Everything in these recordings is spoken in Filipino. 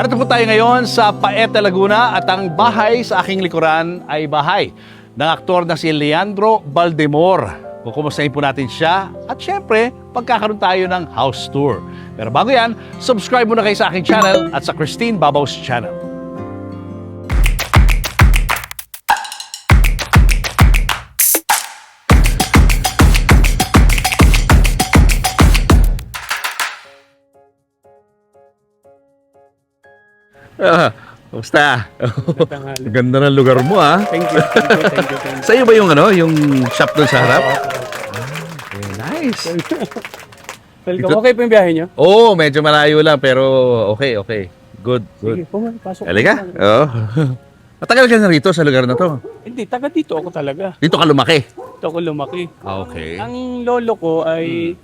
Narito po tayo ngayon sa Paete, Laguna at ang bahay sa aking likuran ay bahay ng aktor na si Leandro Valdemor. Kukumustahin po natin siya at syempre, pagkakaroon tayo ng house tour. Pero bago yan, subscribe muna kayo sa aking channel at sa Christine Babau's channel. Kamusta? Ganda ng lugar mo, ah. Thank you. Sa'yo ba yung shop doon sa harap? Okay, nice. Welcome. Okay po yung biyahe nyo? Oo, medyo malayo lang pero okay. Good. Sige, pasok. Halika. Oo. Matagal ka na rito sa lugar na to? Hindi, taga dito ako talaga. Dito ka lumaki? Dito ako lumaki. Okay. Ang lolo ko ay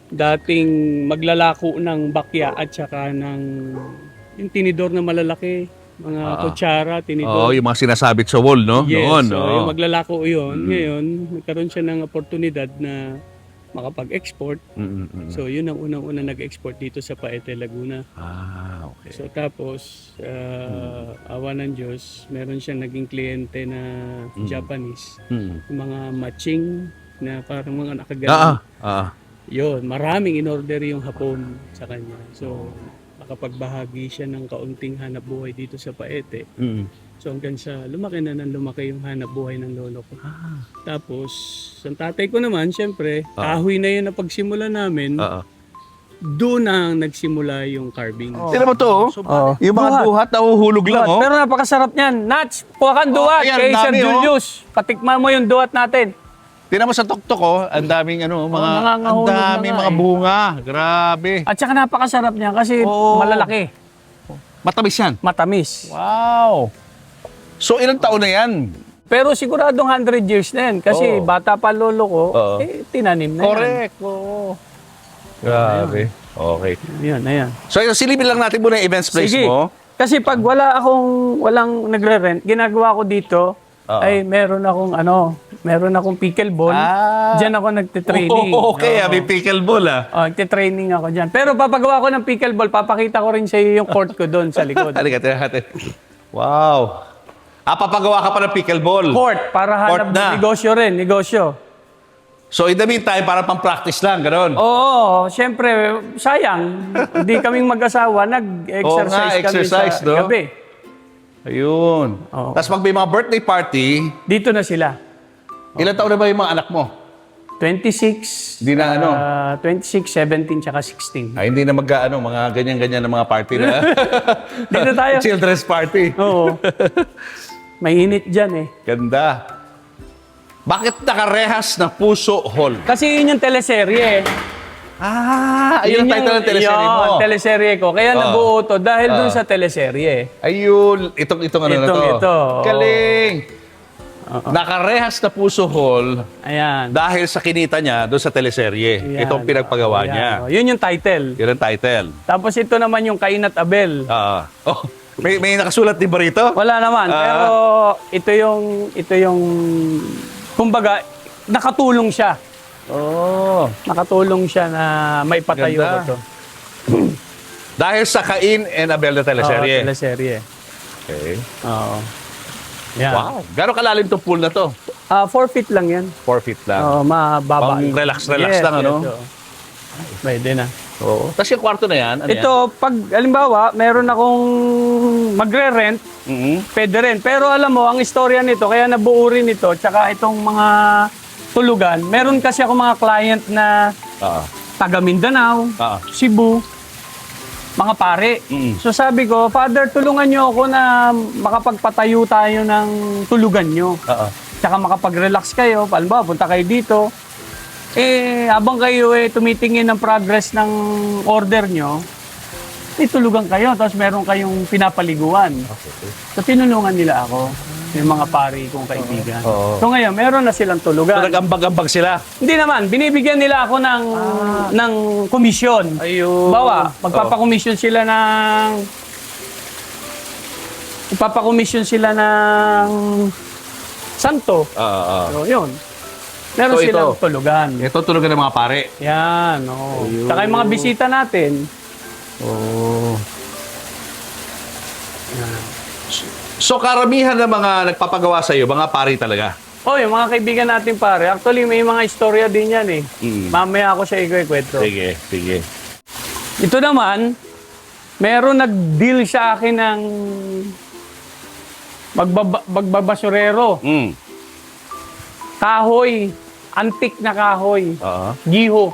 dating maglalako ng bakya at saka ng yung tinidor na malalaki. Mga kutsara, tinidor. Oo, yung mga sinasabit sa wall, no? Yes, Noon, so oo. yung maglalako yun. Ngayon, nagkaroon siya ng oportunidad na makapag-export. So yun ang unang-una nag-export dito sa Paete, Laguna. Okay. So tapos, awa ng Diyos, meron siyang naging kliyente na Japanese. Yung mga matching na parang mga nakagaling. Yun, maraming in-order yung hapon sa kanya. So, nakapagbahagi siya ng kaunting hanap buhay dito sa Paete. So hanggang sa lumaki na ng lumaki yung hanap buhay ng lolo ko. Tapos, ang tatay ko naman, syempre, kahoy na yun na pagsimula namin. Doon na nagsimula yung carving. Tignan mo to, yung mga duhat nahuhulog lang, oh. Pero napakasarap niyan. Nats, kuha kang duhat ayan, kay Sir dami, Julius. Patikman mo yung duhat natin. Tignan mo sa tuktok, oh. Ang daming ang nangangahulog daming na nga, mga bunga. Grabe. At saka napakasarap niya kasi malalaki. Matamis yan. Matamis. Wow. So, ilang taon na yan? Pero siguradong 100 years na yan. Kasi bata pa lolo ko, tinanim na yan. Correct. Oo. Grabe. Okay. Ayan. So, silipin lang natin muna yung events place Sige. mo. Kasi pag walang nagre-rent, ginagawa ko dito, ay meron akong pickleball. Diyan ako nagte-training. Okay, may pickleball, Nagte-training ako diyan. Pero papagawa ko ng pickleball, papakita ko rin sa iyo yung court ko doon sa likod. Halika, natin. Wow. Papagawa ka pa ng pickleball. Court, para hanap na. negosyo. So, in the meantime, para pang-practice lang, gano'n. Oo, syempre, sayang. Hindi kaming mag-asawa, nag-exercise kami sa gabi. Ayun. Tapos pag may mga birthday party, Dito na sila. ilan taon na ba yung mga anak mo? 26, Hindi na 26, 17, tsaka 16. Hindi na mga ganyan-ganyan na mga party na. Dito tayo. Children's party. Oo. Mainit dyan eh. Ganda. Bakit nakarehas na Puso Hall? Kasi yun yung teleserye. Ayun ang title ng teleserye mo. Yung teleserye ko. Kaya nabuo to dahil dun sa teleserye. Ayun, itong na to. Ito. Galing. Nakarehas na Puso Hall Ayan. dahil sa kinita niya doon sa teleserye. Ayan. Itong pinagpagawa Ayan. niya. Yun yung title. Yun ang title. Tapos ito naman yung Kain at Abel. May nakasulat din ba rito? Wala naman. Pero ito yung kumbaga, nakatulong siya. Nakatulong siya na maipatayo ko to. Dahil sa Kain and Abel na teleserye. Teleserye. Okay. Oo. Yan. Wow. Gano'ng kalalim itong pool na to? 4 feet lang yan. 4 feet lang. Mababa. Pang relax lang, ano? Pwede na. Oo. Tapos yung kwarto na yan, ano Ito, pag, halimbawa, meron akong magre-rent, pwede rin. Pero alam mo, ang istorya nito, kaya nabuo rin ito, tsaka itong mga tulugan, meron kasi ako mga client na taga Mindanao, Cebu, mga pare. So sabi ko, Father, tulungan nyo ako na makapagpatayo tayo ng tulugan nyo. Tsaka makapag-relax kayo, halimbawa, punta kayo dito. Habang kayo tumitingin ng progress ng order nyo, tulugan kayo, tapos meron kayong pinapaliguan. So tinulungan nila ako, yung mga pari kong kaibigan. So ngayon, meron na silang tulugan. So nag-ambag-ambag sila? Hindi naman, binibigyan nila ako ng komisyon. Ayun. Bawa, magpapakomisyon sila ng santo. So yun. Meron So, silang ito. tulugan. Ito tulugan ng mga pare. Yan, oo. Saka yung mga bisita natin. So karamihan ng mga nagpapagawa sa iyo, mga pari talaga. Oh, yung mga kaibigan natin pare, actually may mga istorya din yan eh. Mamaya ako siya ikwento. Sige. Ito naman, meron nag-deal sa akin ng magbabasurero. Kahoy, antik na kahoy. Giho.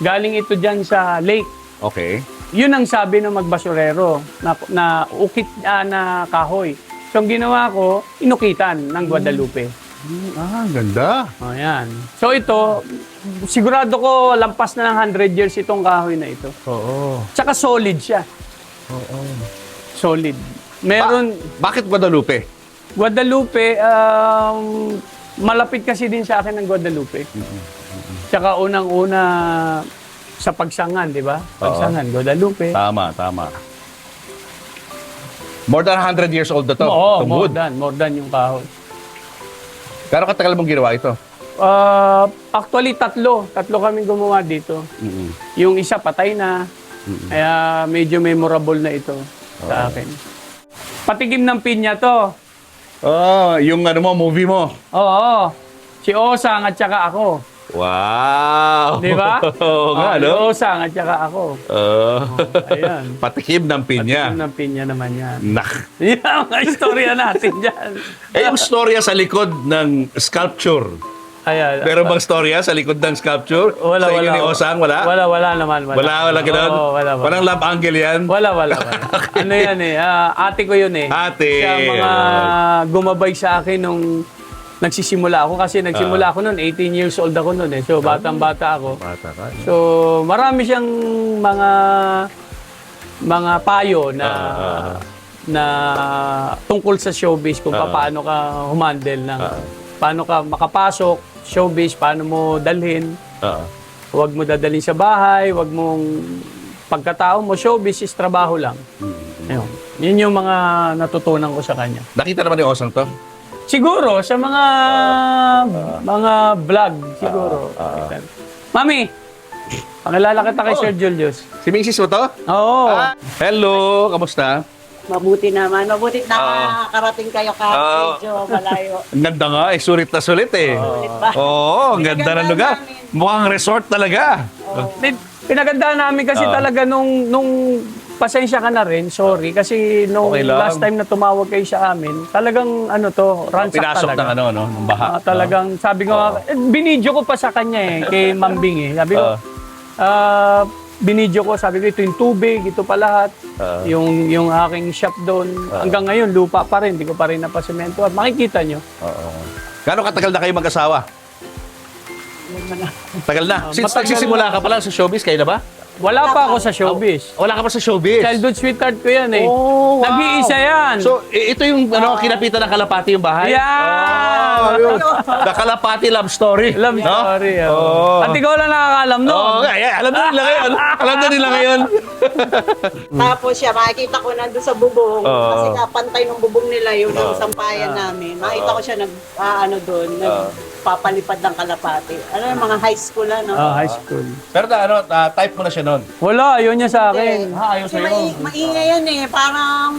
Galing ito dyan sa lake. Okay. Yun ang sabi ng magbasurero na ukit na kahoy. So ang ginawa ko, inukitan ng Guadalupe. Ganda. Ayan. So ito, sigurado ko lampas na ng 100 years itong kahoy na ito. Oo. Tsaka solid siya. Solid. Meron, Bakit Guadalupe? Guadalupe, malapit kasi din sa akin ng Guadalupe. Tsaka unang-una sa Pagsangan, di ba? Pagsangan, Guadalupe. Tama. More than 100 years old na to. Oo, Itong more wood. than yung kahoy. Gano'ng katagal mong ginawa ito? Actually, tatlo kami gumawa dito. Yung isa patay na, kaya medyo memorable na ito sa akin. Patigim ng pinya to. Yung movie mo. Oo, si Osang at saka ako. Wow! Di ba? Oo nga, Si no? Osang at saka ako. Ayan. Patikim ng pinya. Patigim ng pinya naman yan. Nak. Yan ang mga istorya natin dyan. Yung storya sa likod ng sculpture. Ayan. Meron bang storya sa likod ng sculpture? Wala, sa inyo wala. ni Osang, wala? Wala naman. Wala ganun? Oo, wala. Walang love angle yan? Wala. Ano yan eh, ate ko yun eh. Ate. Siya mga gumabay sa akin nung nagsisimula ako. Kasi nagsimula ako noon, 18 years old ako noon eh. So, batang-bata ako. Bata ka. So, marami siyang mga payo na tungkol sa showbiz kung paano ka humandle ng paano ka makapasok showbiz, paano mo dalhin. Huwag mo dadalhin sa bahay, huwag mong pagkatao mo showbiz is trabaho lang. Ayun. Yun yung mga natutunan ko sa kanya. Nakita naman ni Osang to? Siguro sa mga vlog siguro. Mami, pakilala kita kay Sir Julius. Si Mrs. mo to? Oo. Hello, kamusta? Mabuti naman. Mabuti nakakarating kayo kahit medyo malayo. Ang ganda nga, sulit na sulit eh. Ulit ba? Oo, ang ganda ng lugar. namin. Mukhang resort talaga. Pinagandaan namin kasi talaga nung pasensya ka na rin, sorry, kasi nung Okay lang. last time na tumawag kayo sa amin, talagang ransak Pinasok talaga. ng ng baha. Talagang sabi ko, binidyo ko pa sa kanya kay Mambing Sabi ko, binidyo ko, sabi ko, ito yung tubig, ito pa lahat. Yung aking shop doon, hanggang ngayon, lupa pa rin, hindi ko pa rin napasemento. At makikita nyo. Gano'ng katagal na kayo mag-asawa? Tagal na. Since matagal nagsisimula ka pa lang sa showbiz, kayo na ba? Wala pa ako sa showbiz. Wala ka pa sa showbiz? Childhood sweetheart ko yan eh. Oh, wow. Nag-iisa yan. So, ito yung kinapitan ng Kalapati yung bahay? Yan! Yun. The Kalapati love story. Love No? story. Oh. At ikaw lang nakakalam Oo, noon. alam na nila ngayon. Alam na nila ngayon. Tapos siya, makikita ko nandun sa bubong. Kasi nga, pantay ng bubong nila yung sampayan namin. Makita ko siya doon, nagpapalipad ng kalapati. Ano yung mga high school, High school. Pero type mo na siya noon. Wala, yun niya sa akin. Ayaw Kasi sa'yo. maingay yan eh. Parang,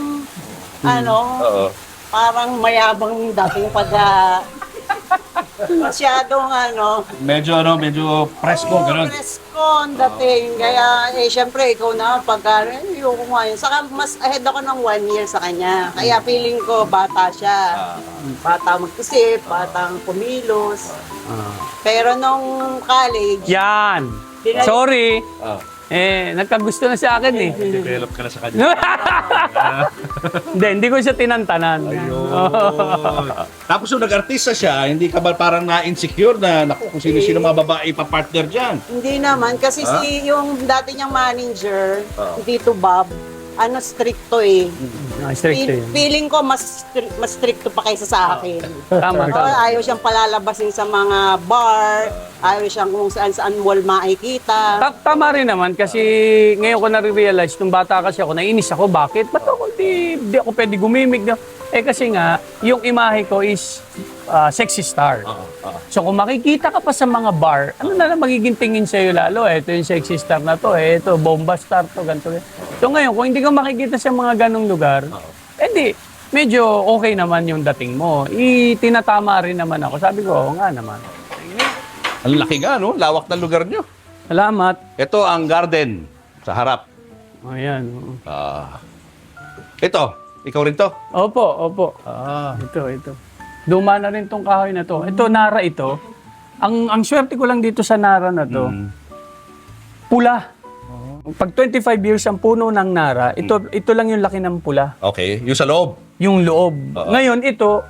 Oo. parang mayabang dating masyadong Medyo presko, ganun. presko ang dating. Kaya, syempre, ikaw na, pagka, ayoko nga yun. Saka, mas ahead ako ng 1 year sa kanya. Kaya, feeling ko, bata siya. Bata mag-isip, batang kumilos. Pero nung college, Yan. Sorry. Nagkagusto na sa akin eh. Develop ka na sa kanya. Hindi ko siya tinantanan. Tapos nung nag-artista siya, hindi ka ba parang na-insecure na, naku, kung sino-sino mga babae pa-partner dyan? hindi naman. Kasi yung dati niyang manager, Tito Bob, stricto eh. Stricto yun. Feeling ko mas stricto pa kaysa sa akin. Tama. Ayaw siyang palalabasin sa mga bar, ayaw siyang kung saan wall makikita. Tama rin naman kasi ngayon ko nare-realize nung bata kasi ako, nainis ako, bakit? Ba't ako di ako pwede gumimik? Eh kasi nga, yung imahe ko is sexy star. So kung makikita ka pa sa mga bar, ano na lang magiging tingin sa'yo lalo? Ito yung sexy star na to, ito, bomba star to, ganito. So ngayon, kung hindi ka makikita sa mga ganong lugar, edi, medyo okay naman yung dating mo. Tinatama rin naman ako. Sabi ko, oo nga naman. Ang laki nga, no? Lawak ng lugar nyo. Salamat. Ito ang garden sa harap. Ayan. Ito, ikaw rin to. Opo. Ito. Luma na rin tong kahoy na to. Ito, Nara ito. Ang swerte ko lang dito sa Nara na to, pula. Pag 25 years ang puno ng Nara, ito lang yung laki ng pula. Okay, yung sa loob. Yung loob. Ngayon, ito,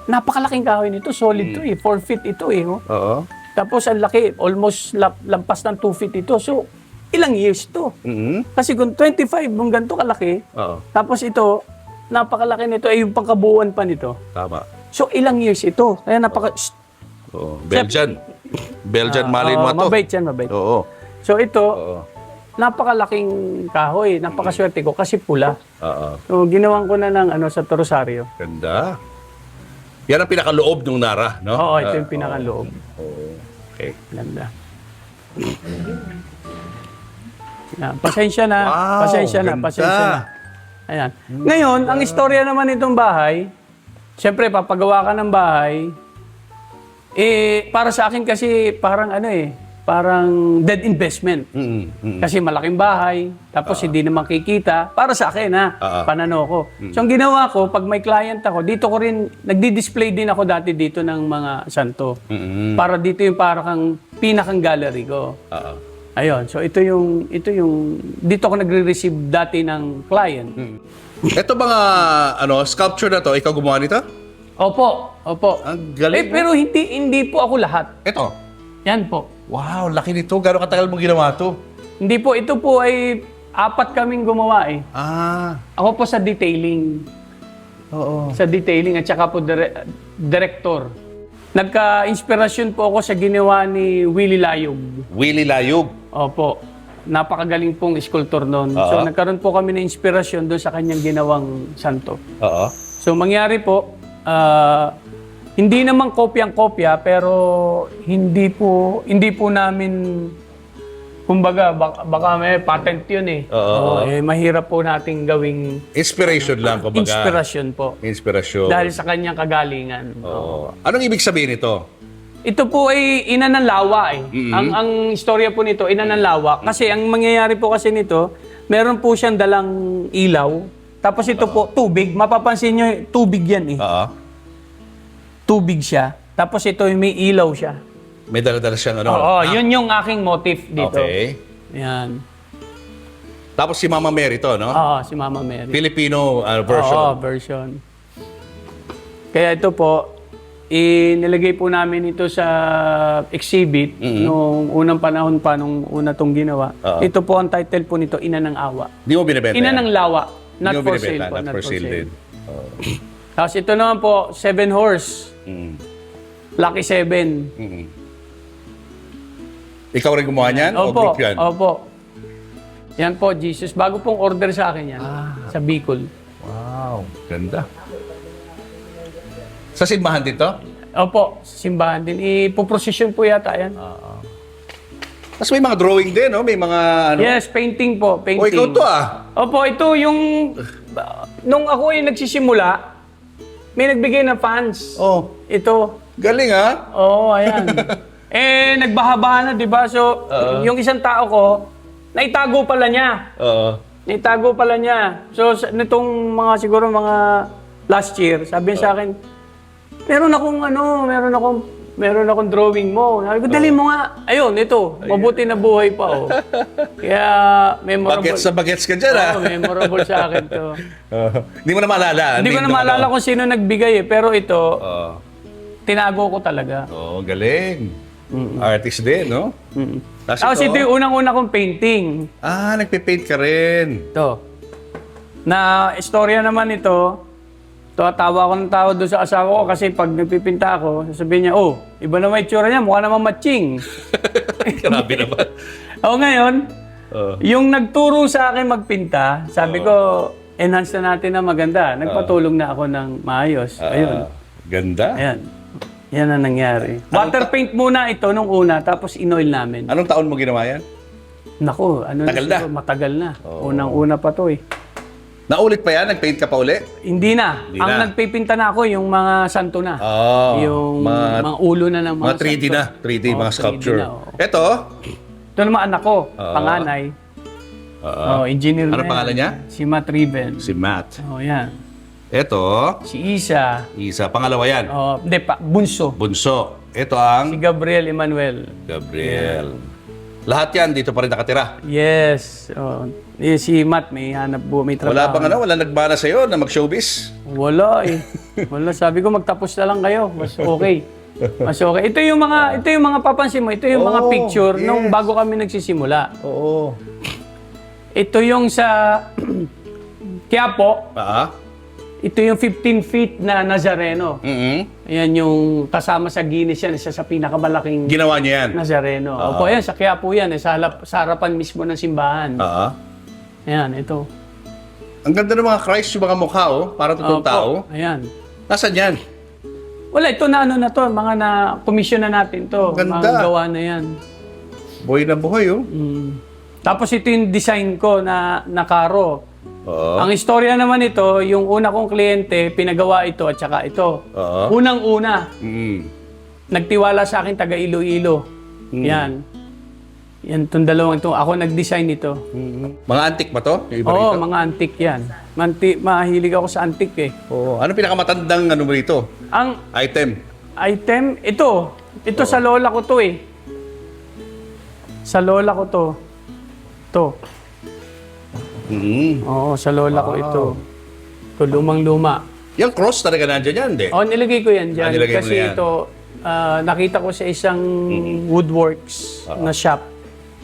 napakalaking kahoy nito. Solid to eh. 4 feet ito eh. Oh. Oo. Tapos ang laki, almost lampas ng 2 feet ito. So, ilang years to? Kasi kung 25, kung ganito kalaki, tapos ito, napakalaki nito, ay yung pangkabuuan pa nito. Tama. So, ilang years ito? Kaya Oo. Belgian. Belgian malin mo to. Mabait yan, mabait. Oo. So, ito, Oo. napakalaking kahoy. Napakaswerte ko kasi pula. Oo. So, ginawan ko na ng sa Rosario. Ganda. Yan ang pinakaloob ng Nara, no? Oo, ito yung pinakaloob. Okay. Ganda. Yan. Pasensya na. Wow, pasensya na. ganda. Pasensya na. Ayan. Ngayon, ang istorya naman itong bahay, siyempre, papagawa ka ng bahay, para sa akin kasi parang parang dead investment. Kasi malaking bahay, tapos hindi naman kikita. Para sa akin, pananaw ko. So, ang ginawa ko, pag may client ako, dito ko rin, nagdi-display din ako dati dito ng mga santo. Para dito yung parang pinakang gallery ko. Ayun, so ito yung, dito ako nagre-receive dati ng client. Ito mga, sculpture na to, ikaw gumawa nito? Opo. Ang galing. Pero hindi po ako lahat. Ito. Yan po. Wow, laki nito. Gano'ng katagal mo ginawa to? Hindi po, ito po ay 4 kaming gumawa eh. Ako po sa detailing. Oo. Sa detailing at saka po director. Nagka-inspirasyon po ako sa ginawa ni Willie Layog. Willie Layog. Opo. Napakagaling pong sculptor noon. So nagkaroon po kami ng inspirasyon doon sa kanyang ginawang santo. Oo. So mangyari po, hindi naman kopyang-kopya pero hindi po namin, kumbaga baka may patent yun eh. Mahirap po nating gawing Inspiration lang, kumbaga. inspirasyon po. Inspirasyon. Dahil sa kanyang kagalingan. Oo. Anong ibig sabihin nito? Ito po ay ina ng lawa eh. Ang istorya po nito, ina ng lawa. Kasi ang mangyayari po kasi nito, meron po siyang dalang ilaw. Tapos ito po, tubig. Mapapansin nyo, tubig yan eh. Tubig siya. Tapos ito, may ilaw siya. May dala-dala siyang Oo, yun yung aking motif dito. Okay. Yan. Tapos si Mama Mary to, no? Oo, si Mama Mary. Filipino version. Oo, version. Kaya ito po, inilagay po namin ito sa exhibit nung unang panahon pa, nung una tong ginawa. Ito po ang title po nito, Ina ng Awa. Di mo binibenta Ina yan? ng Lawa. Not Di mo for binibenta, sale po. Not for sale din. Tapos ito naman po, 7 horse. Lucky 7. Ikaw rin gumawa niyan? O Opo, group yan? opo. Yan po, Jesus. Bago pong order sa akin yan. Sa Bicol. Wow, ganda. Sa simbahan dito? Opo, simbahan din. Ipoprosesyon po yata yan. Tapos may mga drawing din, no? May mga Yes, painting po. Painting. O ikaw to Opo, ito yung... Nung ako ay nagsisimula, may nagbigay na fans. Oh, Ito. galing Oo, ayan. Nagbaha-baha na, di ba? So, yung isang tao ko, naitago pala niya. Oo. Naitago pala niya. So, nitong siguro mga last year, sabi niya sa akin, meron akong drawing mo. Sabi ko, dali mo nga. Ayun, ito. Mabuti na buhay pa, oh. Kaya, memorable. Bagets sa bagets ka dyan, Oo, memorable sa akin to. Hindi mo na maalala. Hindi ko na maalala kung sino nagbigay eh. Pero ito, Oo. tinago ko talaga. Oh, galing. Artist din, no? Tapos ito yung unang-una kong painting. Nagpe-paint ka rin. Ito. Na istorya naman ito, tawa ko ng tawa doon sa asawa ko kasi pag nagpipinta ako, sasabihin niya, oh, iba naman itsura niya, mukha naman matching. Grabe naman. Ngayon, yung nagturo sa akin magpinta, sabi ko, enhance na natin na maganda. Nagpatulong na ako ng maayos. Ayun. Ganda. Ayan. Yan ang nangyari. Water paint muna ito nung una, tapos inoil namin. Anong taon mo ginawa yan? Naku, ano Tagal na. siguro, matagal na. Unang-una pa to eh. Naulit pa yan? Nag-paint ka pa uli? Hindi na. Hindi Ang na. nagpipinta na ako, yung mga santo na. Yung mga ulo na ng mga Mga 3D santo. na. 3D, mga 3D sculpture. na, oo. Ito? Ito naman anak ko, panganay. Engineer Ano na pangalan yan. niya? Si Matt Riven. Si Matt. Yan. Ito, Si Isa. isa. Pangalawa yan. Hindi pa, bunso. Bunso. Ito Si ang Gabriel Emmanuel. Gabriel. Lahat yan dito pa rin nakatira. Yes. Si Matt, may hanap may trabaho. Wala bang wala nagbana sa'yo na mag-showbiz? Wala eh. Wala, sabi ko magtapos na lang kayo. Mas okay. Mas okay. Ito yung mga papansin mo, ito yung mga picture nung bago kami nagsisimula. Oo. Ito yung sa Quiapo. Ito yung 15 feet na Nazareno. Ayan yung kasama sa Guinness yan, isa sa pinakamalaking Ginawa niya yan? Nazareno. Opo, ayan, sa Quiapo yan, sa harapan mismo ng simbahan. Ayan, ito. Ang ganda ng mga Christ, yung mga mukha, para totoong Opo, tao. ayan. Nasaan yan? Wala, ito na mga na-commission na natin to. Ganda. Mga gawa na yan. Buhay na buhay, Tapos ito yung design ko na karo. Ang istorya naman ito, yung una kong kliyente, pinagawa ito at saka ito. Unang-una, nagtiwala sa akin taga Iloilo. Yan. Yan itong dalawang ito. Ako nag-design ito. Mga antik ba to? Yung iba Oo, rito? mga antik yan. Mahilig ako sa antik eh. Ano pinakamatandang mo rito? Ang Item? ito. Ito sa lola ko to eh. Sa lola ko to. Ito. Oo, sa lola ko ito. Ito, lumang-luma. Yung cross talaga nandiyan yan, di? Nilagay ko yan dyan. Nilagay mo Kasi na yan. ito, nakita ko sa isang woodworks na shop.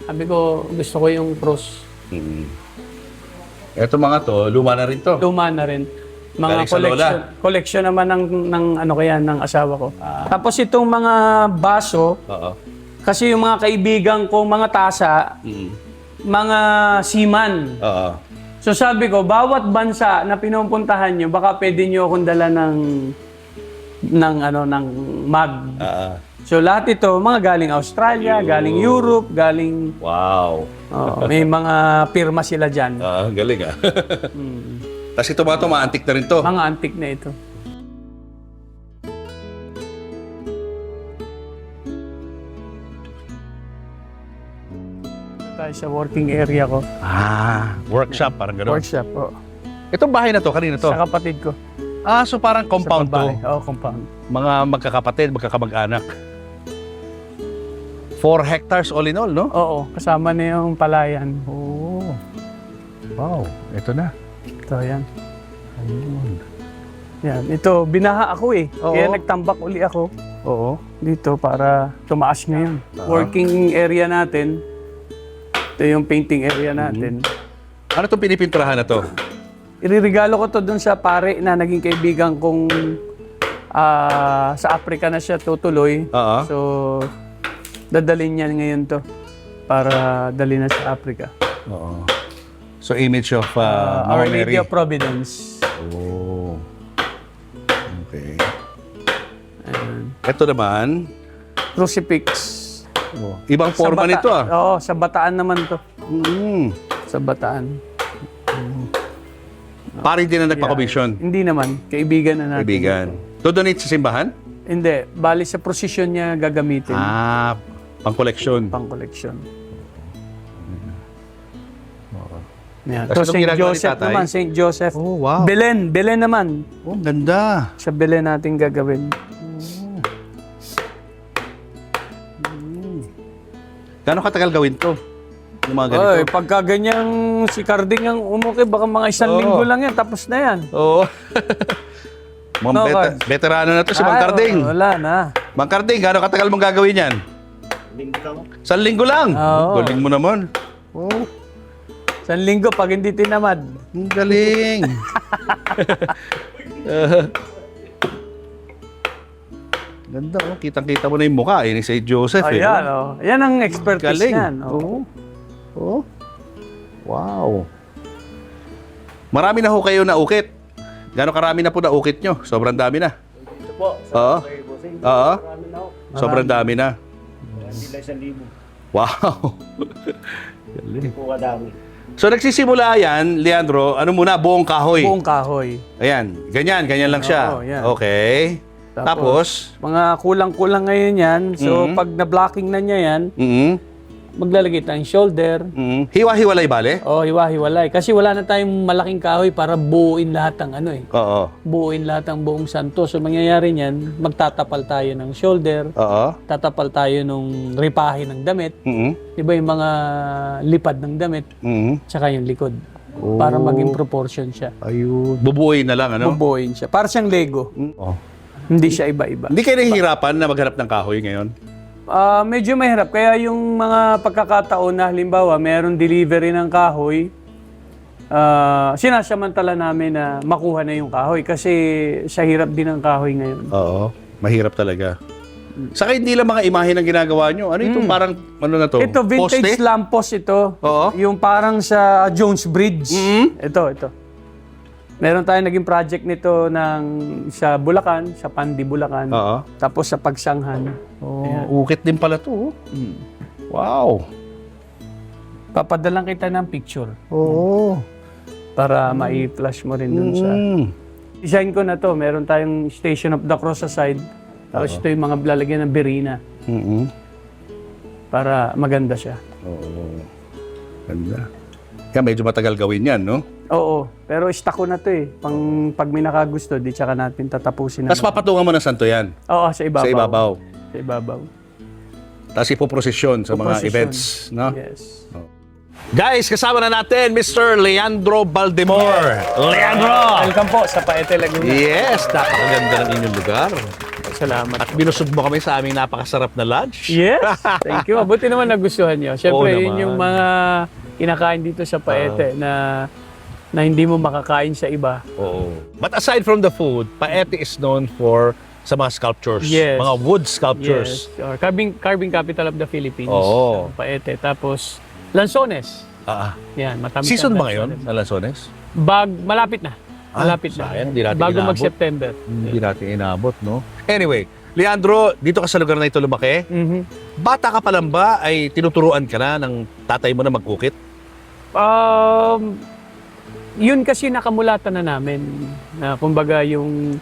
Sabi ko, gusto ko yung cross. Ito mga to, luma na rin to. Luma na rin. Mga Galing sa lola. collection naman ng ano kaya ng asawa ko. Tapos itong mga baso, kasi yung mga kaibigan ko, mga tasa, mga seaman. So sabi ko, bawat bansa na pinupuntahan nyo, baka pwede nyo akong dala ng mug. So lahat ito, mga galing Australia, galing Europe, galing... Wow. may mga pirma sila dyan. Galing Tapos ito mga to, mga antik na rin to. Mga antik na ito. Tayo sa working area ko. Workshop, parang gano'n. Workshop, Itong bahay na to, kanina to? Sa kapatid ko. So parang compound Sa to. babae. Oo, compound. Mga magkakapatid, magkakamag-anak. 4 hectares all in all, no? Oo, kasama na yung palayan. Wow, ito na. Ito, yan. Yan, ito, binaha ako eh. Oo. Kaya nagtambak uli ako dito para tumaas ngayon. Working area natin. Ito yung painting area natin. Ano itong pinipinturahan na to? Iririgalo ko to dun sa pare na naging kaibigan kong sa Africa na siya tutuloy. So, dadalhin niya ngayon to para dalhin na sa Africa. So, image of Our Mama Lady Mary. of Providence. Okay. Ito naman, Crucifix. ibang forma nito Oo, sa Bataan naman to. Sa Bataan. Parang din na nagpa-commission. Hindi naman. Kaibigan na natin. Kaibigan. To donate sa simbahan? Hindi. Bali sa procession niya gagamitin. Pang-collection. Pang-collection. Yan. Tapos To itong St. ginagawa ni Joseph tatay? naman. St. Joseph. Oh, wow. Belen. Belen naman. Ganda. Sa Belen natin gagawin. Gano'ng katagal gawin to? Yung mga ganito? Oy, pagka ganyang si Carding ang umuki, baka mga 1 linggo lang yan. Tapos na yan. Oo. Mga veterano na to si Mang Carding. Wala na. Mang Carding, gano'ng katagal mong gagawin yan? 1 linggo lang. Oo. Galing mo naman. Oh, 1 linggo pag hindi tinamad. ang galing. Ganda, kitang-kita mo na yung mukha ni St. Joseph. Ayan, Yan ang expertise Galing. niyan. Oo. Wow. Marami na ho kayo na ukit. Gano'ng karami na po na ukit nyo? Sobrang dami na. Ito po, Oo. Oo. marami na ako. Sobrang dami na. Hindi lang 1,000. Wow. Hindi po kadami. So nagsisimula yan, Leandro, ano muna, buong kahoy. Buong kahoy. Ayan, ganyan lang siya. Oo, yan. Okay. Tapos, Mga kulang-kulang ngayon yan. So, Mhm. pag na-blocking na niya yan, mm maglalagay tayong shoulder. hiwa-hiwalay bale? O, hiwa-hiwalay. Kasi wala na tayong malaking kahoy para buuin lahat ng ano eh. Oo. Buuin lahat ng buong santo. So, mangyayari niyan, magtatapal tayo ng shoulder, Oo. tatapal tayo nung ripahe ng damit. Mhm. Di ba yung mga lipad ng damit, Mhm. tsaka yung likod. Para maging proportion siya. Ayun. Bubuoy na lang, ano? Bubuuin siya. Para siyang Lego. Oh. Hindi siya iba-iba. Hindi kayo nahihirapan na maghanap ng kahoy ngayon? Medyo mahirap. Kaya yung mga pagkakataon na halimbawa, meron delivery ng kahoy, sinasamantala namin na makuha na yung kahoy kasi sa hirap din ng kahoy ngayon. Oo. Mahirap talaga. Saka hindi lang mga imahe ng ginagawa nyo. Ano ito? Parang, ano na to? Ito, vintage Poste? lamppost ito. Oo. Yung parang sa Jones Bridge. Mhm. Ito. Meron tayong naging project nito sa Bulacan, sa Pandi, Bulacan. Oo. Tapos sa Pagsanghan. Oh, ukit din pala to. Wow. Papadalang kita ng picture Oo. para mai-flash mo rin dun sa... Design ko na to. Meron tayong Station of the Cross sa side. Tapos ito yung mga lalagyan ng berina Mhm. para maganda siya. Oo. Ganda. Kaya medyo matagal gawin yan, no? Oo. Pero stock ko na to eh. Pag may nakagusto, di tsaka natin tatapusin na. Tapos papatungan mo ng santo yan. Oo, sa ibabaw. Sa ibabaw. Sa ibabaw. Tapos ipoprosesyon sa mga Procession. events, no? Yes. Guys, kasama na natin Mr. Leandro Baldemor. Leandro! Welcome po sa Paete, Laguna. Yes, napakaganda ng inyong lugar. Salamat. At binusog mo kami sa aming napakasarap na lunch. Yes. Thank you. Mabuti naman nagustuhan nyo. Siyempre, Oo yun naman. yung mga kinakain dito sa Paete na hindi mo makakain sa iba. Oo. But aside from the food, Paete is known for sa mga sculptures. Yes. Mga wood sculptures. Yes. Or carving capital of the Philippines. Oo. Sa Paete. Tapos, Lanzones. Ah, Yan, matamis. season ang ba ngayon Lanzones. sa Lanzones? Malapit na. Malapit na. sayang, di natin Bago inabot. mag-September. Hindi natin inabot, no? Anyway, Leandro, dito ka sa lugar na ito lumaki. Mhm. Bata ka pa lang ba ay tinuturuan ka na ng tatay mo na magkukit? Yun kasi nakamulatan na namin. Na kumbaga yung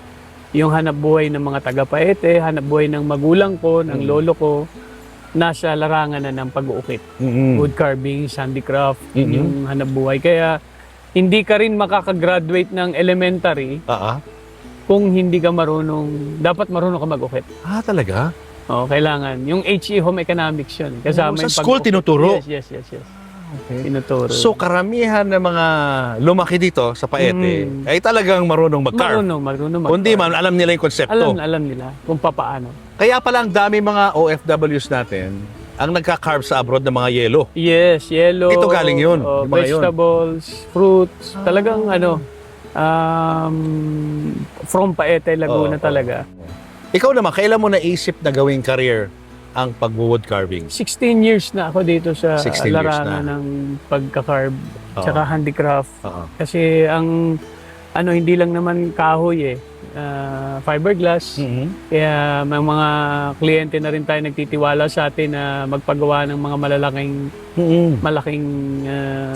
hanap buhay ng mga taga-Paete, hanap buhay ng magulang ko, ng lolo ko, nasa larangan na ng pag-uukit. Wood carving, handicraft, yung hanap buhay. Kaya hindi ka rin makakagraduate ng elementary kung hindi ka marunong, dapat marunong ka mag-ukit. Ah, talaga? Oo, kailangan. Yung HE Home Economics yun. Kasama Sa yung school pag-ukit. tinuturo? Yes. Okay. Tinuturo. So, karamihan ng mga lumaki dito sa Paete ay talagang marunong mag-carve. Marunong. Kundi man, alam nila yung konsepto. Alam nila kung paano. Kaya pala ang dami mga OFWs natin ang nagka-carve sa abroad ng mga yelo. Yes, yellow. Ito galing yun, yung mga yun. Vegetables, fruits, talagang from Paete, Laguna talaga. Ikaw naman, kailan mo naisip na gawing career ang pag-wood carving? 16 years na ako dito sa 16 years larangan na. ng pagka-carve, tsaka handicraft. Oo. Kasi ang hindi lang naman kahoy fiberglass. Kaya may mga kliyente na rin tayo nagtitiwala sa atin na magpagawa ng mga malaking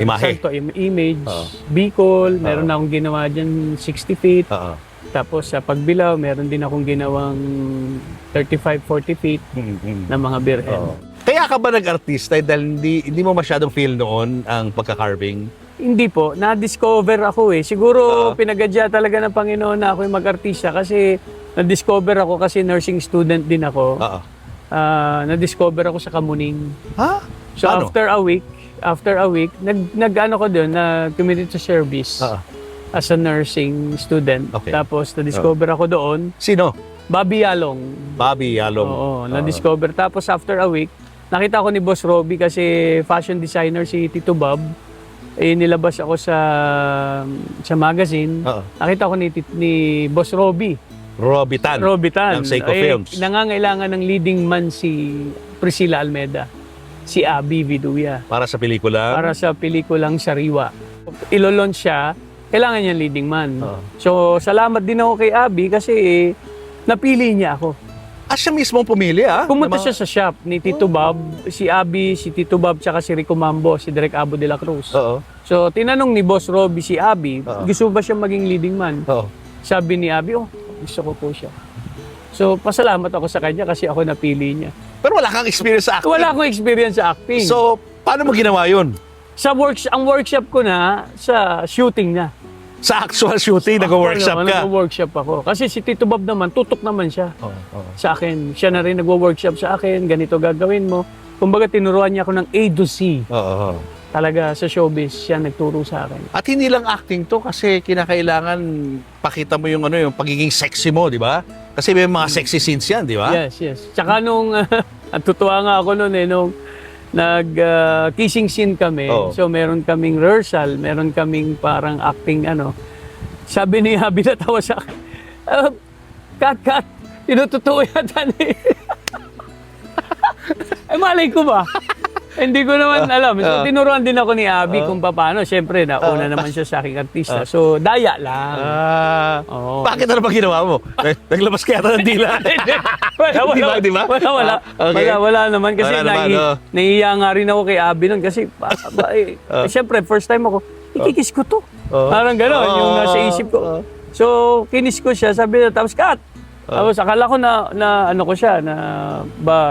Imahe. santo, image. Oo. Bicol, meron na akong ginawa dyan 60 feet. Oo. Tapos sa Pagbilao, meron din akong ginawang 35-40 feet na mga birhen. Oo. Kaya ka ba nag-artista dahil hindi mo masyadong feel noon ang pagka-carving? Hindi po, na-discover ako eh. Siguro pinagadya talaga ng Panginoon na ako yung mag-artista kasi na-discover ako kasi nursing student din ako. Oo. Na-discover ako sa Kamuning. Ha? So Paano? after a week, nag-ano ko doon, nag-committed to service as a nursing student. Okay. Tapos na-discover ako doon, Sino? Bobby Yalong. Bobby Yalong. Oo, na-discover. Tapos after a week, nakita ko ni Boss Robbie kasi fashion designer si Tito Bob. Nilabas ako sa magazine. Oo. Nakita ko ni Boss Robbie. Robitan. Robitan. Ng Seiko Films. Nangangailangan ng leading man si Priscilla Almeda. Si Abby Viduya. Para sa pelikula. Para sa pelikulang Sariwa. Ilo-launch siya kailangan niya leading man. Oo. So, salamat din ako kay Abby kasi napili niya ako. Siya mismo ang pumili, Pumunta siya sa shop ni Tito Bob, si Abby, si Tito Bob, tsaka si Rico Mambo, si Direk Abo de la Cruz. Oo. So, tinanong ni Boss Robbie si Abby, Oo. gusto ba siya maging leading man? Oo. Sabi ni Abby, gusto ko po siya. So, pasalamat ako sa kanya kasi ako napili niya. Pero wala kang experience sa acting. Wala akong experience sa acting. So, paano mo ginawa yun? Ang workshop ko na sa shooting niya. Sa actual shooting, nag-workshop ka? Nag-workshop ako. Kasi si Tito Bob naman, tutok naman siya sa akin. Siya na rin nag-workshop sa akin, ganito gagawin mo. Kumbaga, tinuruan niya ako ng A to Z. Oo. Talaga, sa showbiz, siya nagturo sa akin. At hindi lang acting to kasi kinakailangan pakita mo yung yung pagiging sexy mo, di ba? Kasi may mga sexy scenes yan, di ba? Yes, yes. Tsaka nung, ang tutuwa nga ako noon nung kissing scene kami. Oo. So meron kaming rehearsal, meron kaming parang acting Sabi ni Habi, natawa sa akin, cut, tinututuwa yata ni... Ay, malay ko ba? Hindi ko naman alam. So, tinuruan din ako ni Abby kung paano. Siyempre, nauna naman siya sa aking artista. So, daya lang. Oo. Bakit ano ba ginawa mo? Naglabas ka yata ng dila. Wala. Di ba? Wala. Okay. Wala naman. Kasi Wala naman, nahihiya nga rin ako kay Abby nun. Kasi, siyempre, first time ako, ikikis ko to. Parang gano'n, yung nasa isip ko. So, kinis ko siya. Sabi na, tapos cut. Tapos akala ko na ano ko siya, na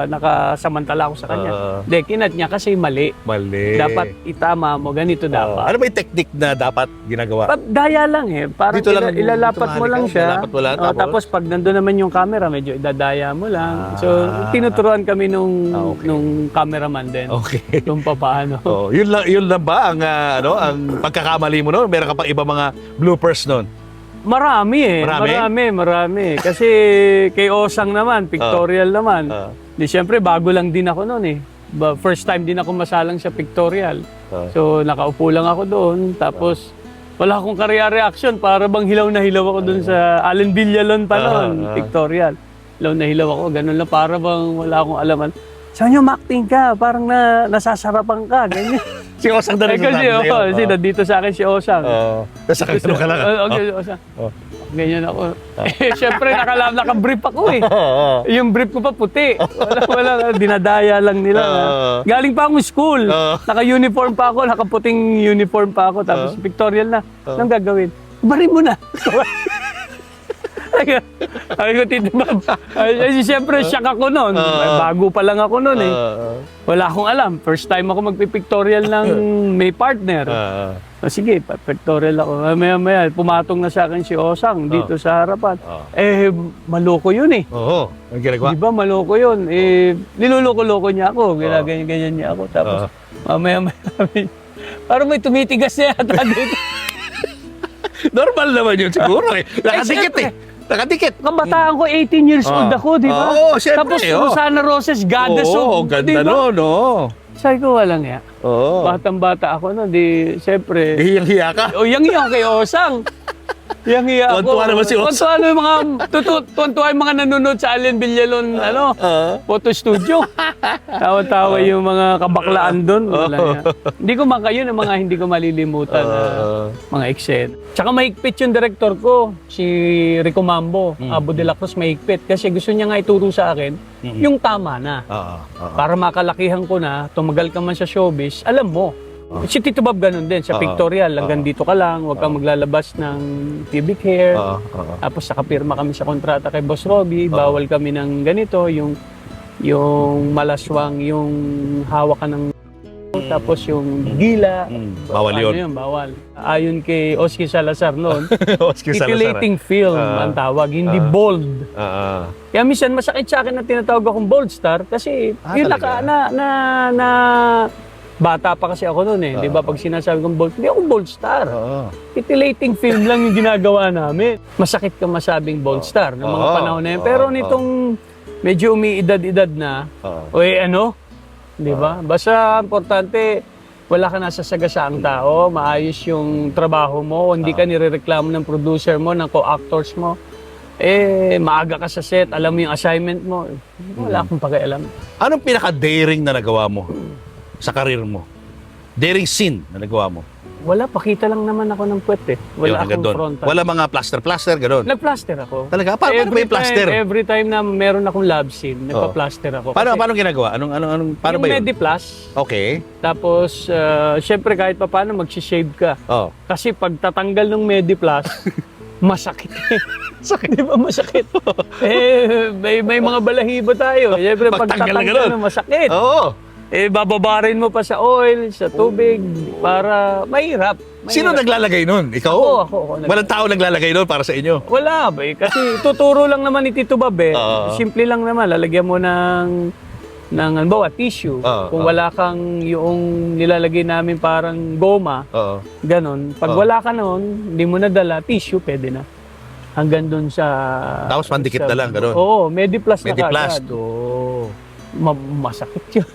nakasamantala ako sa kanya. Hindi, kinat niya kasi mali. Mali. Dapat itama mo, ganito dapat. Ano ba yung technique na dapat ginagawa? Daya lang Parang Dito lang, ilalapat mo lang siya. ilalapat mo lang, Tapos pag nandun naman yung camera, medyo idadaya mo lang. So, tinuturuan kami nung cameraman din. Okay. Kung paano. Yun lang ba ang ang pagkakamali mo noon? Meron ka pang iba mga bloopers noon? Marami Marami? Marami. Kasi kay Osang naman, pictorial naman. Di syempre, bago lang din ako noon First time din ako masalang sa pictorial. So, nakaupo lang ako doon. Tapos, wala akong reaction. Para bang hilaw na hilaw ako doon sa Allen Villalon pa noon, pictorial. Hilaw na hilaw ako. Ganun lang, para bang wala akong alaman. Sabi niyo, acting ka. Parang nasasarapan ka. Ganyan. Si Osang na rin Kasi, kasi nandito sa akin si Osang. Nasa ganun ka lang. Okay, Osang. Ganyan ako. Siyempre, naka-brief ako Yung brief ko pa puti. Wala, dinadaya lang nila. Galing pa akong school. Naka-uniform pa ako, nakaputing uniform pa ako. Tapos pictorial na. Anong gagawin? Barin mo na. Ay ko, Tito Bob. Siyempre, shock ako noon. Bago pa lang ako noon Wala akong alam. First time ako magpipictorial ng may partner. Sige, pictorial ako. Maya, pumatong na sa akin si Osang dito sa harapan. Maloko yun Oo. Ang ginagawa? Di ba, maloko yun? Niluloko-loko niya ako. Ganyan niya ako. Tapos, maya, parang may tumitigas na yata dito. Normal naman yun siguro Nakadikit Nakadikit. Kabataan ko, 18 years old ako, di ba? Oo, syempre. Tapos Rosana Roses, Goddess of, ganda di ba? no. Sabi ko, walang ya. Oo. Batang-bata ako no, di, syempre. Hiyang-hiya ka. Yang-hiya kay Osang. Yang-hiya ako. Tuwan-tuwa naman si Osang. Tuwan-tuwa yung mga nanonood sa Allen Villalon, photo studio. Tawa-tawa yung mga kabaklaan doon. Hindi ko makayon ang mga hindi ko malilimutan na mga eksena. Tsaka mahigpit yung director ko, si Rico Mambo, Abo de la Cruz, mahigpit. Kasi gusto niya nga ituro sa akin yung tama na. Para makalakihan ko na, tumagal ka man sa showbiz, alam mo. Si Tito Bob ganun din, sa pictorial, hanggang dito ka lang, huwag kang maglalabas ng pubic hair. Tapos nakapirma kami sa kontrata kay Boss Robbie, bawal kami ng ganito, yung malaswang, yung hawak ka ng tapos yung gila. Bawal yun. Yun, bawal. Ayon kay Oski Salazar noon, titillating film ang tawag, hindi bold. Kaya minsan masakit sa akin na tinatawag akong bold star kasi yun na bata pa kasi ako noon di ba? Pag sinasabi kong bold, hindi ako bold star. Titillating film lang yung ginagawa namin. Masakit ka masabing bold star ng mga panahon na yun. Pero nitong medyo umiidad-edad na, di ba? Basta importante, wala ka nasa sagasaang tao, maayos yung trabaho mo, hindi ka nirereklamo ng producer mo, ng co-actors mo. Maaga ka sa set, alam mo yung assignment mo. Wala akong pakialam. Anong pinaka-daring na nagawa mo sa karir mo? daring scene na nagawa mo? Wala, pakita lang naman ako ng puwet eh. Yun, Wala hanggang akong doon. frontal. Wala mga plaster, gano'n. Nag-plaster ako. Talaga? Paano ba yung plaster? Every time na meron akong lab scene, nagpa-plaster ako. Paano ginagawa? Paano yung ba yun? Mediplas, Okay. tapos syempre kahit pa paano mag-shave ka. Oh. Kasi pag tatanggal ng Mediplas, masakit eh. Sakit, di ba masakit? May mga balahibo tayo. Syempre pag Pagtanggal na tatanggal ganun. masakit. Oo. Bababarin mo pa sa oil, sa tubig, para mahirap. Sino naglalagay nun? Ikaw? Ako. Walang tao naglalagay nun para sa inyo? Wala ba eh. Kasi tuturo lang naman ni Tito Bab eh. Oo. Simple lang naman. Lalagyan mo ng halimbawa, tissue. Oo, Kung wala kang yung nilalagay namin parang goma, Oo. ganon. Pag Oo. wala ka noon, hindi mo nadala, tissue, pwede na. Hanggang dun sa... Tapos pandikit na lang, ganon? Oo, Mediplas na Mediplast. kagad. Oo. Masakit yun.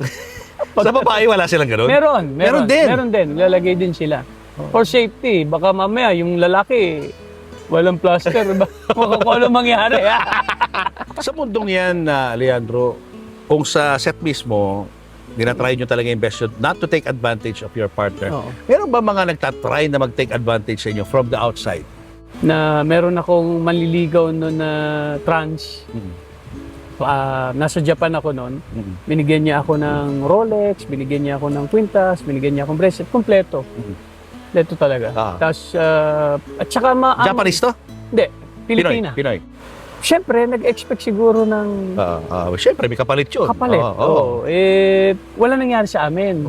Sa babae, wala silang ganon? Meron din. Meron din. Lalagay din sila. For safety. Baka mamaya yung lalaki, walang plaster. Baka kung ano mangyari. Sa mundong yan, Leandro, kung sa set mismo, dinatry nyo talaga yung best not to take advantage of your partner. Oo. Meron ba mga nagtatry na mag-take advantage sa inyo from the outside? Na meron akong manliligaw noon na trans. Nasa Japan ako noon. Binigyan niya ako ng Rolex, binigyan niya ako ng kwintas, binigyan niya akong bracelet. Kompleto. Kompleto talaga. Tapos, at saka Japanese to? Hindi, Pilipina. Pinoy. Siyempre, nag-expect siguro ng Siyempre, may kapalit yun. kapalit. Oo. Wala nangyari sa amin.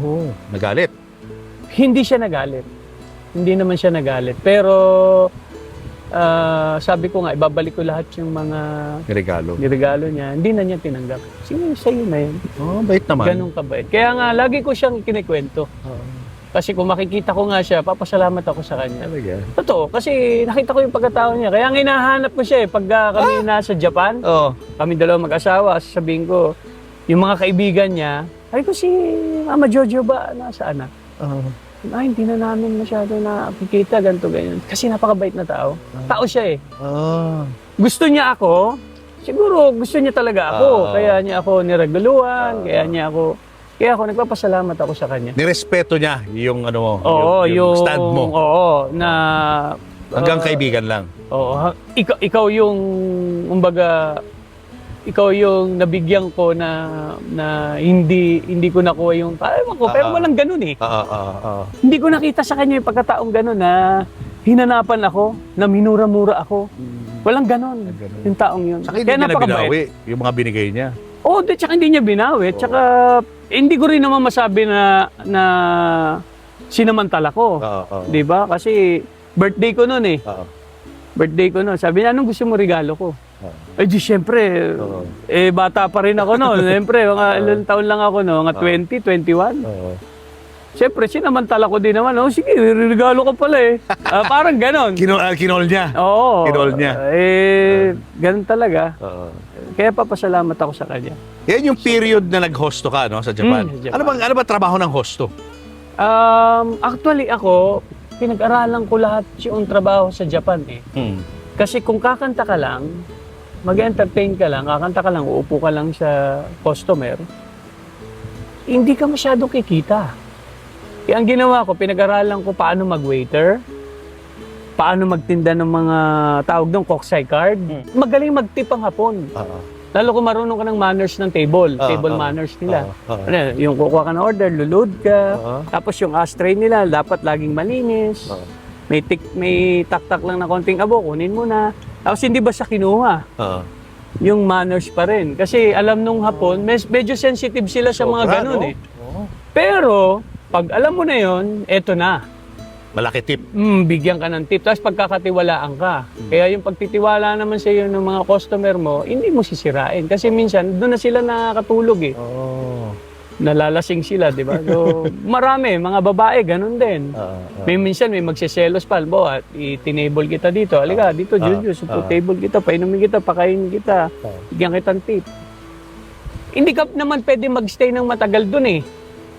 Nagalit. Hindi siya nagalit. Hindi naman siya nagalit. Pero, sabi ko nga, ibabalik ko lahat yung mga Regalo. niregalo niya. Hindi na niya tinanggap. Sige, sa'yo na yun. Bait naman. Ganun kabait. Kaya nga, lagi ko siyang kinikwento. Kasi kung makikita ko nga siya, papasalamat ako sa kanya. Talaga. Totoo, kasi nakita ko yung pagkatao niya. Kaya nga hinahanap ko siya eh. Pagka kami nasa Japan, kami dalawang mag-asawa, sasabihin ko, yung mga kaibigan niya, ay ko si Mama Jojo ba, nasaan na? Ay, hindi na namin masyado nakikita, ganito, ganyan. Kasi napakabait na tao. Tao siya eh. Gusto niya ako, siguro gusto niya talaga ako. Kaya niya ako nireguluan, kaya ako nagpapasalamat ako sa kanya. Nirespeto niya yung ano mo, Oo, yung stand mo. Oo, na... Hanggang kaibigan lang. Oo, ikaw yung, umbaga, ikaw yung nabigyan ko na hindi ko nakuha yung parang ko, pero walang ganun eh. Hindi ko nakita sa kanya yung pagkataong ganun na hinanapan ako, na minura-mura ako. Walang ganun. Yung taong yun. Saka hindi niya na binawi yung mga binigay niya. Oo, tsaka hindi niya binawi. Tsaka hindi ko rin naman masabi na sinamantala ko. Di ba? Kasi birthday ko noon eh. Birthday ko noon. Sabi niya, anong gusto mo regalo ko? Eh di syempre, bata pa rin ako noon. Syempre, mga ilang taon lang ako noon, mga 20, 21. Syempre, sinamantala ko din naman. Oh, sige, regalo ka pala eh. Parang ganon. Kinol niya. Oo. Kinol niya. Ganon talaga. Kaya papasalamat ako sa kanya. Yan yung period na nag-hosto ka, no, sa Japan. Sa Japan. Ano ba trabaho ng hosto? Actually ako, pinag-aralan ko lahat yung trabaho sa Japan eh. Kasi kung kakanta ka lang, mag-entertain ka lang, kakanta ka lang, uupo ka lang sa customer, hindi ka masyadong kikita. Kaya ang ginawa ko, pinag-aralan ko paano mag-waiter, paano magtinda ng mga tawag doon, koksay card. Magaling mag-tip ang Hapon. Lalo kung marunong ka ng manners ng table manners nila. Yung kukuha ka ng order, lulod ka, tapos yung ashtray nila, dapat laging malinis. May tak-tak lang na konting abo, kunin mo na. Tapos hindi ba sa kinuha? Yung manners pa rin. Kasi alam nung Hapon, medyo sensitive sila sa mga ganun eh. Pero, pag alam mo na yon, eto na. Malaki tip. Bigyan ka ng tip. Tapos pagkakatiwalaan ka. Kaya yung pagtitiwala naman sa iyo ng mga customer mo, hindi mo sisirain. Kasi minsan, doon na sila nakakatulog eh. Nalalasing sila, di ba? So, marami, mga babae, ganun din. May minsan, may magsiselos pa. Albo, i-tinable kita dito. Halika, dito, Julius, table kita, painumin kita, pakainin kita, bigyan kitang tip. Hindi ka naman pwede magstay ng matagal dun eh.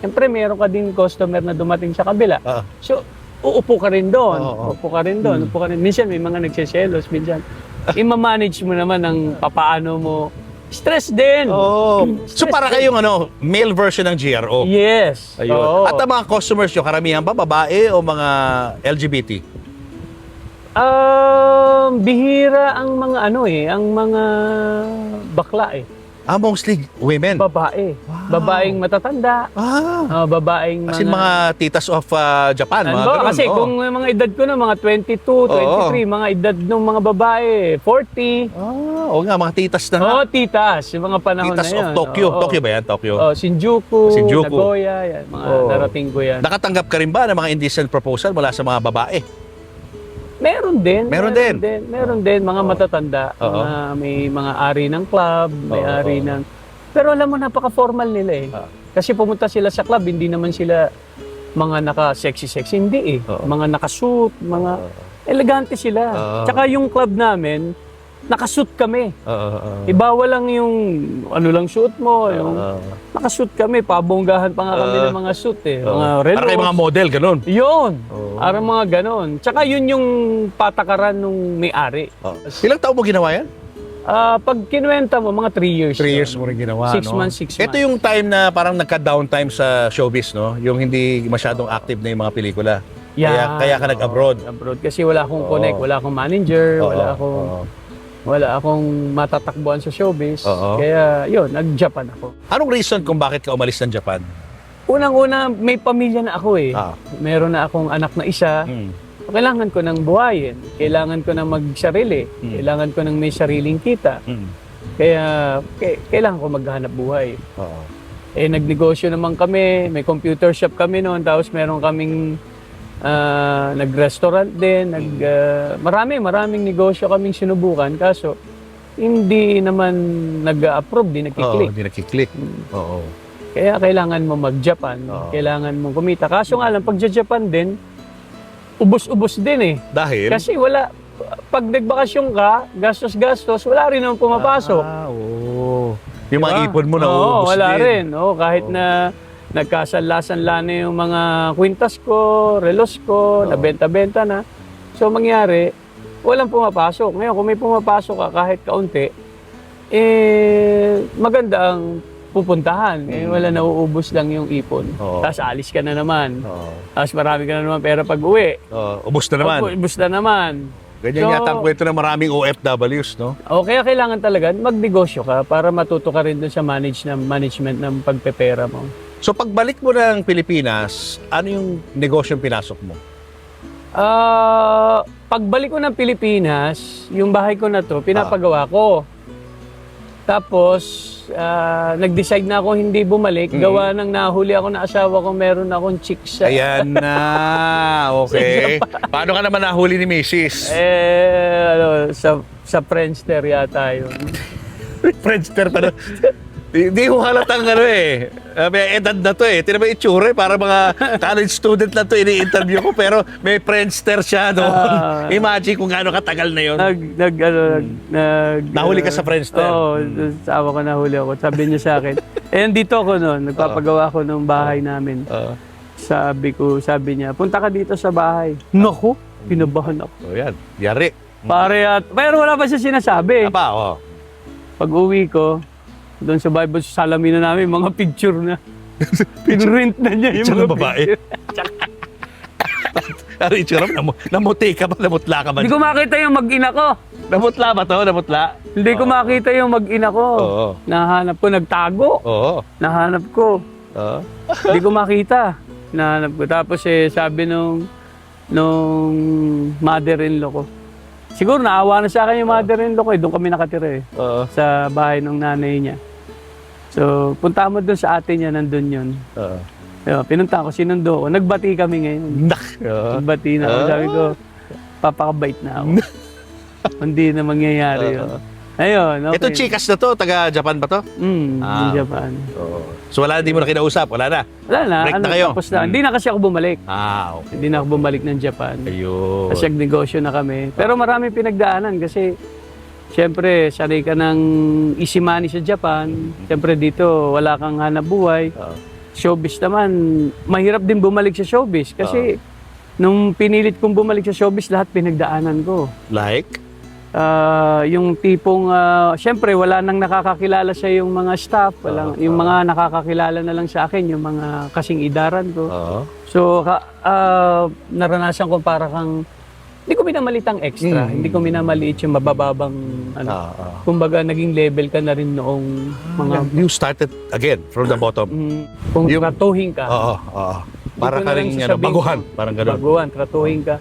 Siyempre, meron ka din customer na dumating sa kabila. So, uupo ka rin doon. Uupo ka rin doon. Minsan, may mga nagsiselos. Minsan, i-manage mo naman ng papaano mo Stress din. Oh. So para kayong male version ng GRO. Yes. Ayun. Oo. At ang mga customers nyo, karamihan ba babae o mga LGBT? Bihira ang mga ang mga bakla Mostly women. Babae. Wow. Babaeng matatanda. Babaeng As in mga titas of Japan, mga Ano, ganun. kasi oh. kung mga edad ko na, mga 22, 23, mga edad ng mga babae, 40. Oo nga, mga titas na nga. Oo, titas. Yung mga panahon Titas na of yun. Tokyo. Oo. Tokyo ba yan? Tokyo. Shinjuku, Shinjuku. Nagoya, yan. Mga Oo. narating ko yan. Nakatanggap ka rin ba ng mga indecent proposal mula sa mga babae? Meron din. Meron din. Meron din, mga matatanda. Oo. May mga ari ng club, may Oo. ari ng... Pero alam mo, napaka-formal nila Kasi pumunta sila sa club, hindi naman sila mga naka-sexy-sexy. Hindi Oo. Mga naka-suit, mga... Elegante sila. Oo. Tsaka yung club namin, nakasuit kami. Oo. Ibawa lang yung lang suit mo, yung nakasuit kami, pabonggahan pa nga kami ng mga suit mga relos. Para kayo mga model, ganun. Yun. Oo. Parang mga ganon. Tsaka yun yung patakaran nung may-ari. Ilang taon mo ginawa yan? Pag kinuwenta mo, mga 3 years. 3 years mo rin ginawa, 6 months, 6 months. Ito yung time na parang nagka-downtime sa showbiz, no? Yung hindi masyadong active na yung mga pelikula. Kaya ka nag-abroad. Abroad. Kasi wala akong connect, wala akong manager, Oo. wala akong matatakbuhan sa showbiz. Oo. Kaya yun, nag-Japan ako. Anong reason kung bakit ka umalis ng Japan? Unang-una, may pamilya na ako Meron na akong anak na isa. Kailangan ko ng buhayin. Kailangan ko ng magsarili. Kailangan ko ng may sariling kita. Kaya kailangan ko maghanap buhay. Oo. Nagnegosyo naman kami. May computer shop kami noon. Tapos meron kaming nag-restaurant din. Maraming negosyo kaming sinubukan. Kaso, hindi naman nag-approve, di nakiklik. Hindi nakiklik. Oo. Kaya kailangan mo mag-Japan. Oo. Kailangan mong kumita. Kaso nga lang, pag Japan din, ubos-ubos din Dahil? Kasi pag nagbakasyon ka, gastos-gastos, wala rin naman pumapasok. Oo. Yung mga Diba? ipon mo na Oo, wala din. rin. Kahit na nagkasanla-sanla na yung mga kwintas ko, relos ko, nabenta-benta na. So, mangyari, walang pumapasok. Ngayon, kung may pumapasok ka kahit kaunti, maganda ang pupuntahan. Wala, nauubos lang yung ipon. Oo. Tapos alis ka na naman. Oo. Tapos marami ka na naman pera pag uwi. Ubus na naman. Ubus na naman. Ganyan yata ang kwento ng maraming OFWs, no? Kaya kailangan talaga magnegosyo ka para matuto ka rin dun sa management ng pagpepera mo. So pagbalik mo ng Pilipinas, ano yung negosyong pinasok mo? Pagbalik ko ng Pilipinas, yung bahay ko na to, pinapagawa ko. Tapos, nag-decide na ako hindi bumalik. Gawa ng nahuli ako na asawa ko, meron akong chick sa... Ayan na, okay. Paano ka naman nahuli ni Mrs.? Sa Friendster yata yun. Friendster pa na. Hindi ko halatang may edad na to Tinan mo itsura para mga college student lang to ini-interview ko pero may Friendster siya doon. Imagine kung gaano katagal na yun. Nahuli ka sa Friendster? Oo, sawa ko nahuli ako. Sabi niya sa akin. Dito ako noon, nagpapagawa ko ng bahay namin. Sabi niya, punta ka dito sa bahay. Naku, pinabahan ako. Yan, yari. Pero wala pa siya sinasabi. Pag uwi ko, doon sa Bible, sa salamin na namin, mga picture na. Pinrint na niya yung Picture mga ng babae? Ano itsura mo? Namutla ka ba? Hindi ko makita yung mag-ina ko. Namutla ba to? Namutla? Hindi ko makita yung mag-ina ko. Oo. Nahanap ko, nagtago. Oo. Nahanap ko. Hindi ko makita. Nahanap ko. Tapos sabi nung mother-in-law ko, siguro naawa na sa akin yung mother-in-law ko doon kami nakatira sa bahay ng nanay niya. So, punta mo doon sa ate niya, nandun yun. Pinunta ko, sinundo ko. Nagbati kami ngayon. Nagbati na ako. Sabi ko, papakabait na ako. Hindi na mangyayari yun. Ayun, okay. Ito chikas na to, taga-Japan ba to? Japan. So hindi mo na kinausap? Wala na? Wala na. Break na kayo? Tapos na. Hindi na kasi ako bumalik. Okay. Hindi na ako bumalik ng Japan. Ayun. Kasi negosyo na kami. Pero marami pinagdaanan kasi siyempre, sanay ka ng easy money sa Japan. Siyempre dito, wala kang hanap buhay. Showbiz naman, mahirap din bumalik sa showbiz. Kasi nung pinilit kong bumalik sa showbiz, lahat pinagdaanan ko. Like? Yung tipong, syempre wala nang nakakakilala sa yung mga staff, yung mga nakakakilala na lang sa akin, yung mga kasing idaran ko. Oo. So, naranasan ko para kang, hindi ko minamalit ang extra, hindi ko minamaliit yung mabababang, kumbaga naging level ka na rin noong mga, You started again from the bottom. kung Yung- tratuhin ka. Oo, oo. Para ko ka na lang rin sasabihin baguhan, ko. parang gano'n. Baguhan, tratuhin ka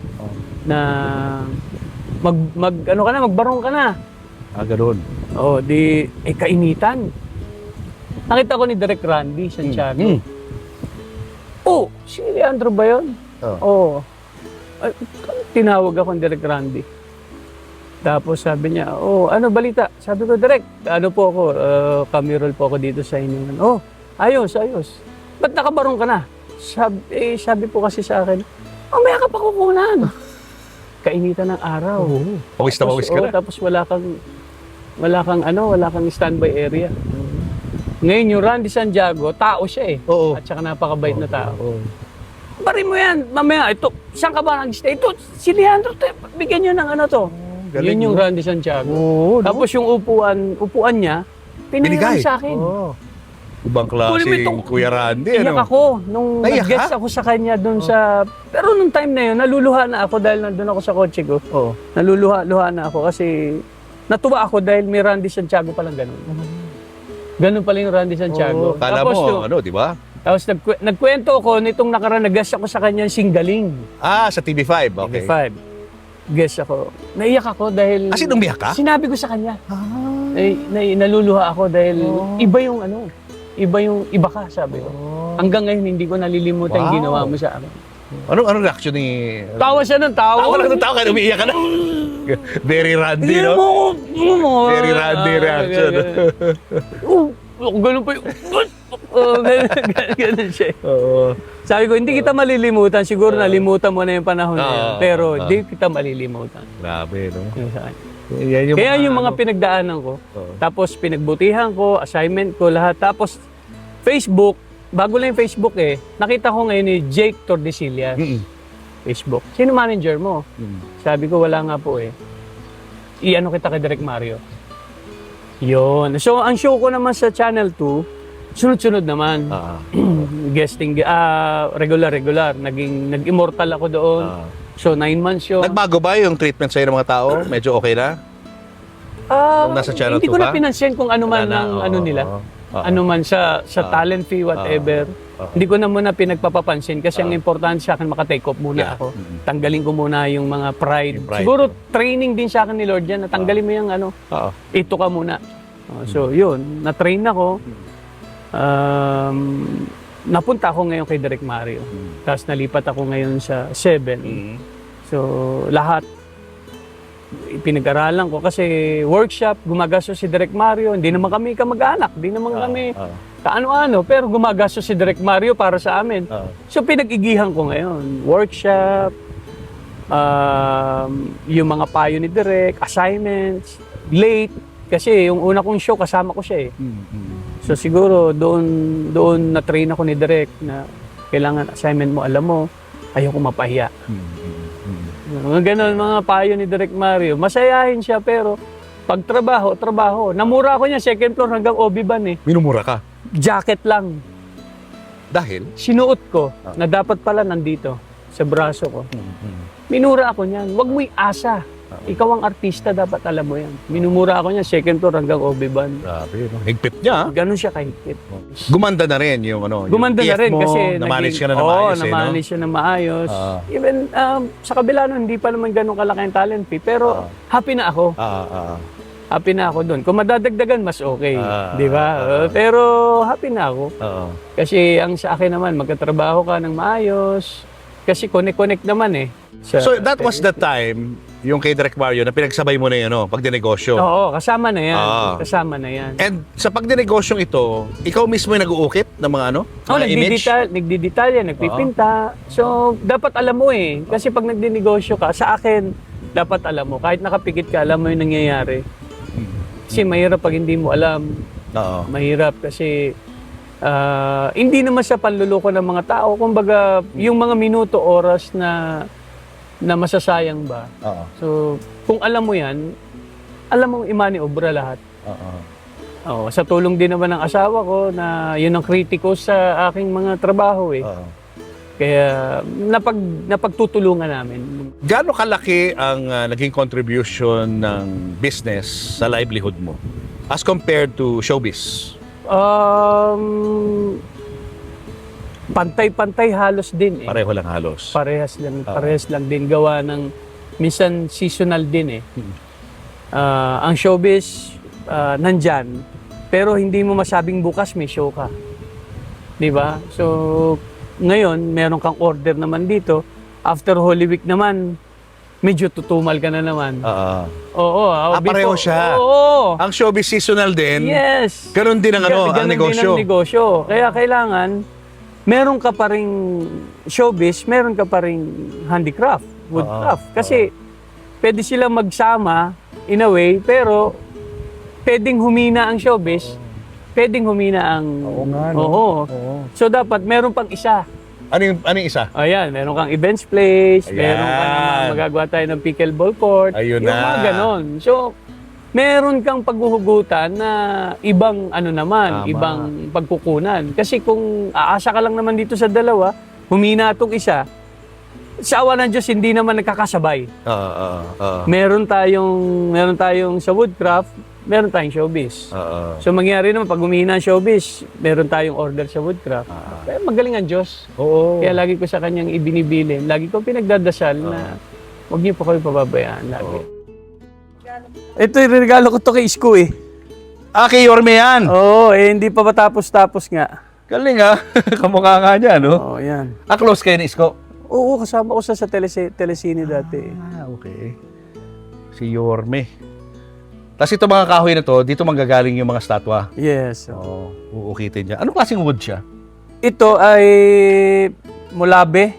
na magbarong ka na. Gano'n. Oh, di kainitan. Nakita ko ni Direk Randy Santiago. Oh, si Leandro ba 'yon? Oh. Ay, tinawag ako ni Direk Randy. Tapos sabi niya, "Oh, ano balita?" Sabi ko, "Direk, ano po ako, camerol po ako dito sa inyo." "Oh, ayos, ayos. Ba't nakabarong ka na?" Sabi po kasi sa akin, "Mamaya ka pa kukunan." Kainitan ng araw. Pawis na pawis ka na. Tapos wala kang standby area. Ngayon yung Randy Santiago, tao siya eh. Oo. At saka napakabait na tao. Bari mo yan, mamaya, ito, saan ka ba nag-stay? Ito, si Leandro, bigyan nyo ng ano to. Galing, Yun yung no? Randy Santiago. Oo, no? Tapos yung upuan niya, pinangyayang sa akin. Ibang Kunin mo klase, ito. Kuya Randy. Iyak Ano? ako nung Naiyak nag-guest ka? ako sa kanya doon sa... Pero nung time na yun, naluluha na ako dahil nandun ako sa kotse ko. Naluluha na ako kasi natuwa ako dahil may Randy Santiago palang ganun. Ganun pala yung Randy Santiago. Kala Tapos mo, ano, di ba? Tapos nagkwento ako nitong nakaraan, nag-guest ako sa kanya Singaling. Sa TV5, okay. TV5. Guest ako. Naiyak ako dahil... Kasi umiyak ka? Sinabi ko sa kanya. Naluluha ako dahil iba yung ano, iba ka, sabi ko. Hanggang ngayon hindi ko nalilimutan yung ginawa mo sa akin. Anong reaction ni... Tawa siya ng tawa. Tawa lang ng tao, kaya umiiyak ka na. Very Randy, no? Very Randy reaction. Ganun pa yung... Ganun siya. Oo. Sabi ko, hindi kita malilimutan. Siguro nalimutan mo na yung panahon na yun. Pero hindi kita malilimutan. Grabe, no? Yung sa akin. Yan Kaya yung mga pinagdaanan ko, tapos pinagbutihan ko, assignment ko, lahat. Tapos Facebook, bago lang yung Facebook nakita ko ngayon ni Jake Tordesillas. Facebook. Sino manager mo? Sabi ko, wala nga po I-ano kita kay Direk Mario. Yun. So, ang show ko naman sa Channel 2, sunod-sunod naman. Guesting, regular. Nag-immortal ako doon. So, 9 months yun. Nagbago ba yung treatment sa'yo ng mga tao? Medyo okay na? Nung nasa Channel hindi 2 ko ka? na pinansin kung ano man ang ano nila. Ano man sa talent fee, whatever. Hindi ko na muna pinagpapapansin kasi ang importante sa akin makatake off muna ako. Tanggalin ko muna yung mga pride. Yung pride. Siguro training din sa akin ni Lord yan na tanggalin mo yung ano, ito ka muna. So yun, na-train ako. Napunta ako ngayon kay Direk Mario. Tapos nalipat ako ngayon sa 7. So lahat pinag-aralan ko kasi workshop, gumagastos si Direk Mario. Hindi naman kami kamag-anak, hindi naman kami kaano-ano, pero gumagastos si Direk Mario para sa amin. So pinag-igihan ko ngayon, workshop, yung mga payo ni Direk, assignments, late, kasi yung una kong show kasama ko siya So siguro doon na-train ako ni Direk na kailangan assignment mo, alam mo, ayoko mapahiya. Mga ganun, mga payo ni Direk Mario. Masayahin siya pero pag trabaho. Namura ko niya second floor hanggang Obiban Minumura ka? Jacket lang. Dahil? Sinuot ko na dapat pala nandito sa braso ko. Minura ako niyan. Huwag mo i-asa. Ikaw ang artista, dapat alam mo yan. Minumura ako niya second floor hanggang Obiban. Grabe, no? Higpit niya. Ganun siya kahigpit. Gumanda na rin yung ano. Gumanda yung na rin TF mo, kasi na-manage ka na na maayos, na-manage siya na maayos. Even sa kabila nun, hindi pa naman ganun kalaki ang talent fee. Pero happy na ako. Happy na ako doon. Kung madadagdagan, mas okay. Di ba? Pero happy na ako. Kasi ang sa akin naman, magkatrabaho ka ng maayos. Kasi connect naman So that was the time, yung kay Direk Mario, na pinagsabay mo na yun, pagdinegosyo. Oo, kasama na yan. Kasama na yan. And sa pagdinegosyong ito, ikaw mismo yung nag-uukit ng mga mga image? Nagdidetalya, nagpipinta. So, dapat alam mo Kasi pag nagdinegosyo ka, sa akin, dapat alam mo. Kahit nakapikit ka, alam mo yung nangyayari. Kasi mahirap pag hindi mo alam. Mahirap kasi hindi naman sa panluloko ng mga tao. Kumbaga, yung mga minuto, oras na masasayang ba. So, kung alam mo yan, alam mong imani obra lahat. Oo. Oo, sa tulong din naman ng asawa ko na yun ang kritiko sa aking mga trabaho eh. Oo. Kaya napagtutulungan namin. Gaano kalaki ang naging contribution ng business sa livelihood mo as compared to showbiz? Pantay-pantay halos din eh. Pareho lang halos. Parehas lang din gawa ng minsan seasonal din eh. Ang showbiz nandyan, pero hindi mo masabing bukas may show ka. 'Di ba? So ngayon, meron kang order naman dito. After Holy Week naman, medyo tutumal ka na naman. Oo. Pareho siya. Oo. Ang showbiz seasonal din. Yes. Ganun din ang ang Ganun negosyo. din ang negosyo. Kaya kailangan, meron ka pa ring showbiz, meron ka pa ring handicraft, woodcraft. Kasi pwede sila magsama in a way, pero pwedeng humina ang showbiz, pwedeng humina ang... Oo nga, no? Oo. So dapat meron pang isa. Ano yung isa? Ayan, meron kang events place, Ayan. meron kang magagawa tayo ng pickleball court. Ayun yung na. mga ganon. So, meron kang paghuhugutan na ibang Tama. ibang pagkukunan. Kasi kung aasa ka lang naman dito sa dalawa, humina itong isa, sa awa ng Diyos, hindi naman nagkakasabay. Meron tayong sa woodcraft, meron tayong showbiz. So mangyari naman, pag humihina ang showbiz, meron tayong order sa woodcraft. Kaya magaling ang Diyos. Oo. Kaya lagi ko sa kanyang ibinibilin. Lagi ko pinagdadasal na huwag niyo po kayo pababayaan lagi. Ito yung regalo ko to kay Isko eh. Kay Yorme yan. Oo, hindi pa matapos-tapos nga. Galing ha. Kamukha nga niya, no? Oo, yan. Close kayo ni Isko? Oo, kasama ko sa telesine dati. Okay. Si Yorme. Tapos itong mga kahoy na to, dito manggagaling yung mga statwa. Yes. Uukitin niya. Anong klaseng wood siya? Ito ay mulabe.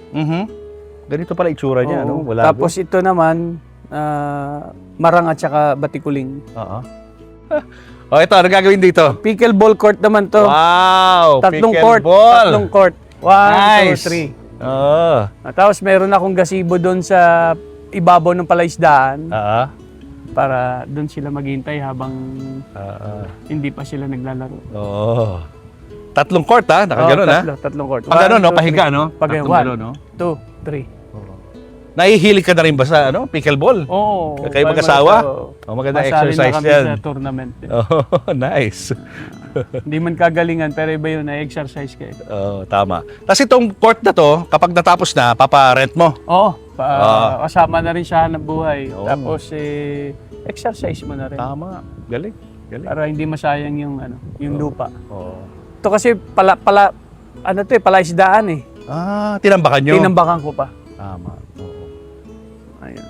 Ganito pala itsura niya, Oo. no? Wala Tapos ito naman, marang at saka batikuling. Ito, ano gagawin dito? Pickleball court naman to. Wow! Tatlong pickleball. court. 1, Nice. 2, 3. Oo. Tapos meron akong gazebo doon sa ibabaw ng palaisdaan para doon sila maghintay habang hindi pa sila naglalaro. Oo. Tatlong court ha? Nakagano ha? Tatlong court. Pag ano, no? Pahiga, no? Pag Tatlong 1, gano'n, no? 2, 3. Nahihilig ka na rin ba sa pickleball? Oo. Kayo mag-asawa? Magandang exercise na yan. kami sa tournament. Nice. Hindi man kagalingan, pero iba yun, na-exercise kayo. Tama. Tapos itong court na to, kapag natapos na, papa-rent mo. Oo. Kasama na rin siya hanap buhay. Oo. Tapos, exercise mo na rin. Tama. Galing. Para hindi masayang yung lupa. Oo. Ito kasi palaisdaan eh. Tinambakan nyo? Tinambakan ko pa. Tama. Oo. Ayun.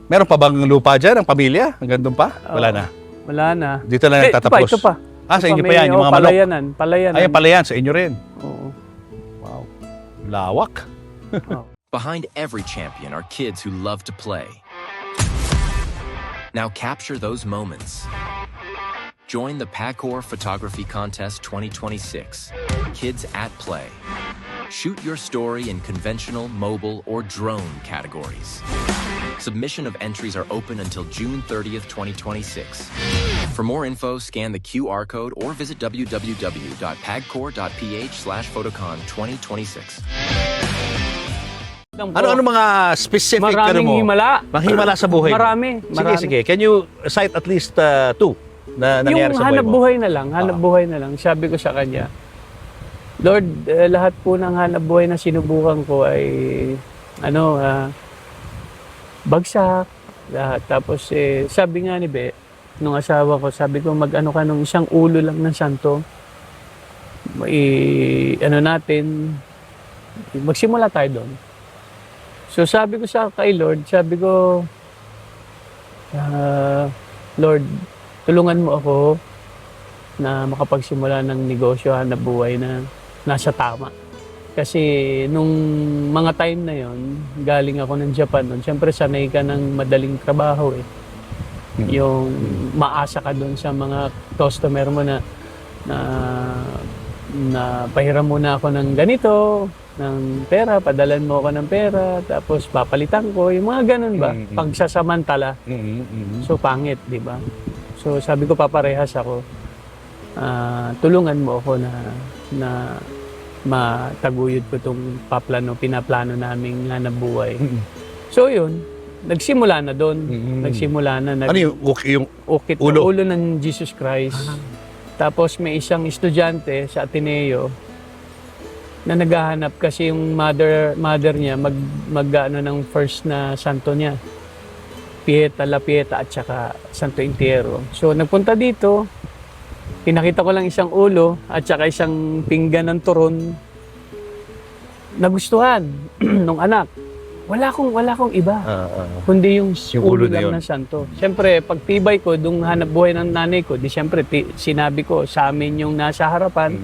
Meron pa bang lupa dyan, ang pamilya? Hanggang doon pa? Wala na. Wala na. Dito na nagtatapos. Ito pa. Sa inyo pa yan, yung mga manok. Palayanan. Ay, palayan, sa inyo rin. Oo. Wow. Lawak. Behind every champion are kids who love to play. Now capture those moments. Join the PAGCOR Photography Contest 2026. Kids at Play. Shoot your story in conventional, mobile, or drone categories. Submission of entries are open until June 30th, 2026. For more info, scan the QR code or visit www.pagcor.ph/photocon 2026. Ano mga specific Maraming himala. Mahimala sa buhay? Marami. Sige. Can you cite at least two na nangyari yung sa buhay hanap mo? buhay na lang. Sabi ko sa kanya, Lord, lahat po ng hanap buhay na sinubukan ko ay bagsak. Lahat. Tapos sabi nga ni Be, nung asawa ko, sabi ko mag-ano ka nung isang ulo lang ng santo. Natin, magsimula tayo doon. So sabi ko kay Lord, sabi ko, Lord, tulungan mo ako na makapagsimula ng negosyo, hanap buhay na nasa tama. Kasi nung mga time na yon, galing ako ng Japan noon. Siyempre sanay ka ng madaling trabaho eh. Yung maasa ka doon sa mga customer mo na na pahiram muna ako ng ganito, ng pera, padalan mo ako ng pera, tapos papalitan ko, yung mga ganun ba? Pagsasamantala. So, pangit, di ba? So, sabi ko, paparehas ako. Tulungan mo ako na mataguyod ko itong pinaplano naming hanap buhay. So, yun. Nagsimula na doon. Nagsimula na. Ano yung Ukit ulo? ulo ng Jesus Christ. Tapos may isang estudyante sa Ateneo na naghahanap kasi yung mother niya mag ng first na santo niya. La Pieta at saka Santo Entierro. So nagpunta dito, pinakita ko lang isang ulo at saka isang pinggan ng turon. Nagustuhan nung anak. Wala akong iba. Kundi yung ulo ulo na lang yun. ng santo. Siyempre, pagtibay ko, dung hanap buhay ng nanay ko, di siyempre, sinabi ko, sa amin yung nasa harapan,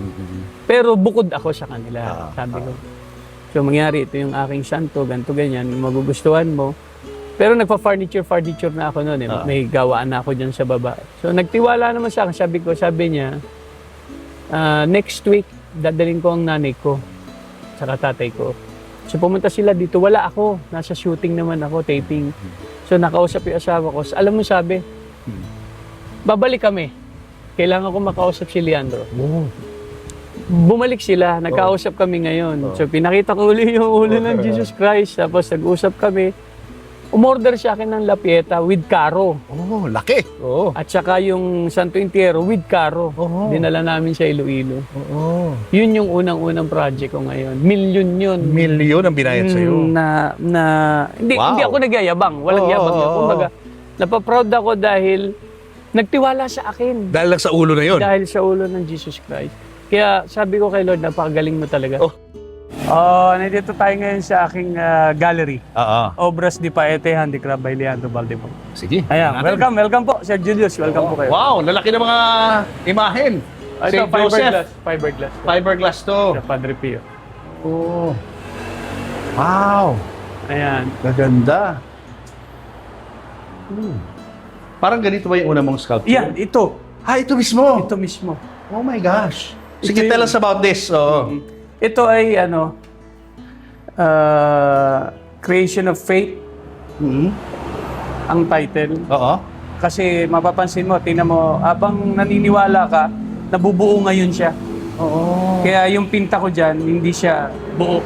pero bukod ako sa kanila, sabi ko. So, mangyari, ito yung aking santo, ganito, ganyan, magugustuhan mo. Pero nagpa-furniture na ako noon, may gawaan na ako dyan sa baba. So, nagtiwala naman sa akin, sabi niya, next week, dadaling ko ang nanay ko, saka tatay ko. So pumunta sila dito, wala ako. Nasa shooting naman ako, taping. So nakausap yung asawa ko. Alam mo sabi, babalik kami. Kailangan ko makausap si Leandro. Bumalik sila, nagkausap kami ngayon. So pinakita ko uli yung ulo ng Jesus Christ. Tapos nag-usap kami. Umorder siya akin ng La Pieta with Caro. Oh, laki. Oh. At saka yung Santo Entierro with Caro. Dinala namin sa Iloilo. Yun yung unang-unang project ko ngayon. Milyon yun. Milyon ang binayad sa'yo. Hindi Wow. hindi ako nagyayabang. Walang yabang yun. Kumbaga, napaproud ako dahil nagtiwala sa akin. Dahil lang sa ulo na yun. Dahil sa ulo ng Jesus Christ. Kaya sabi ko kay Lord, napakagaling mo talaga. Nandito tayo ngayon sa aking gallery. Obras di Paete, Handicraft by Leandro Baldemor. Sige. Ayan, welcome po, Sir Julius. Welcome po kayo. Wow, lalaki ng mga imahen. Ito, St. Joseph. fiberglass. Fiberglass to. Sa Padre Pio. Oh. Wow. Ayan. Gaganda. Parang ganito ba yung una mong sculpture? Yan, ito. Ito mismo. Ito mismo. Oh my gosh. Sige, Ito tell yun. us about this. Ito ay Creation of Faith, ang title. Oo. Kasi mapapansin mo, tingnan mo, habang naniniwala ka, nabubuo ngayon siya. Oo. Kaya yung pinta ko dyan, hindi siya buo.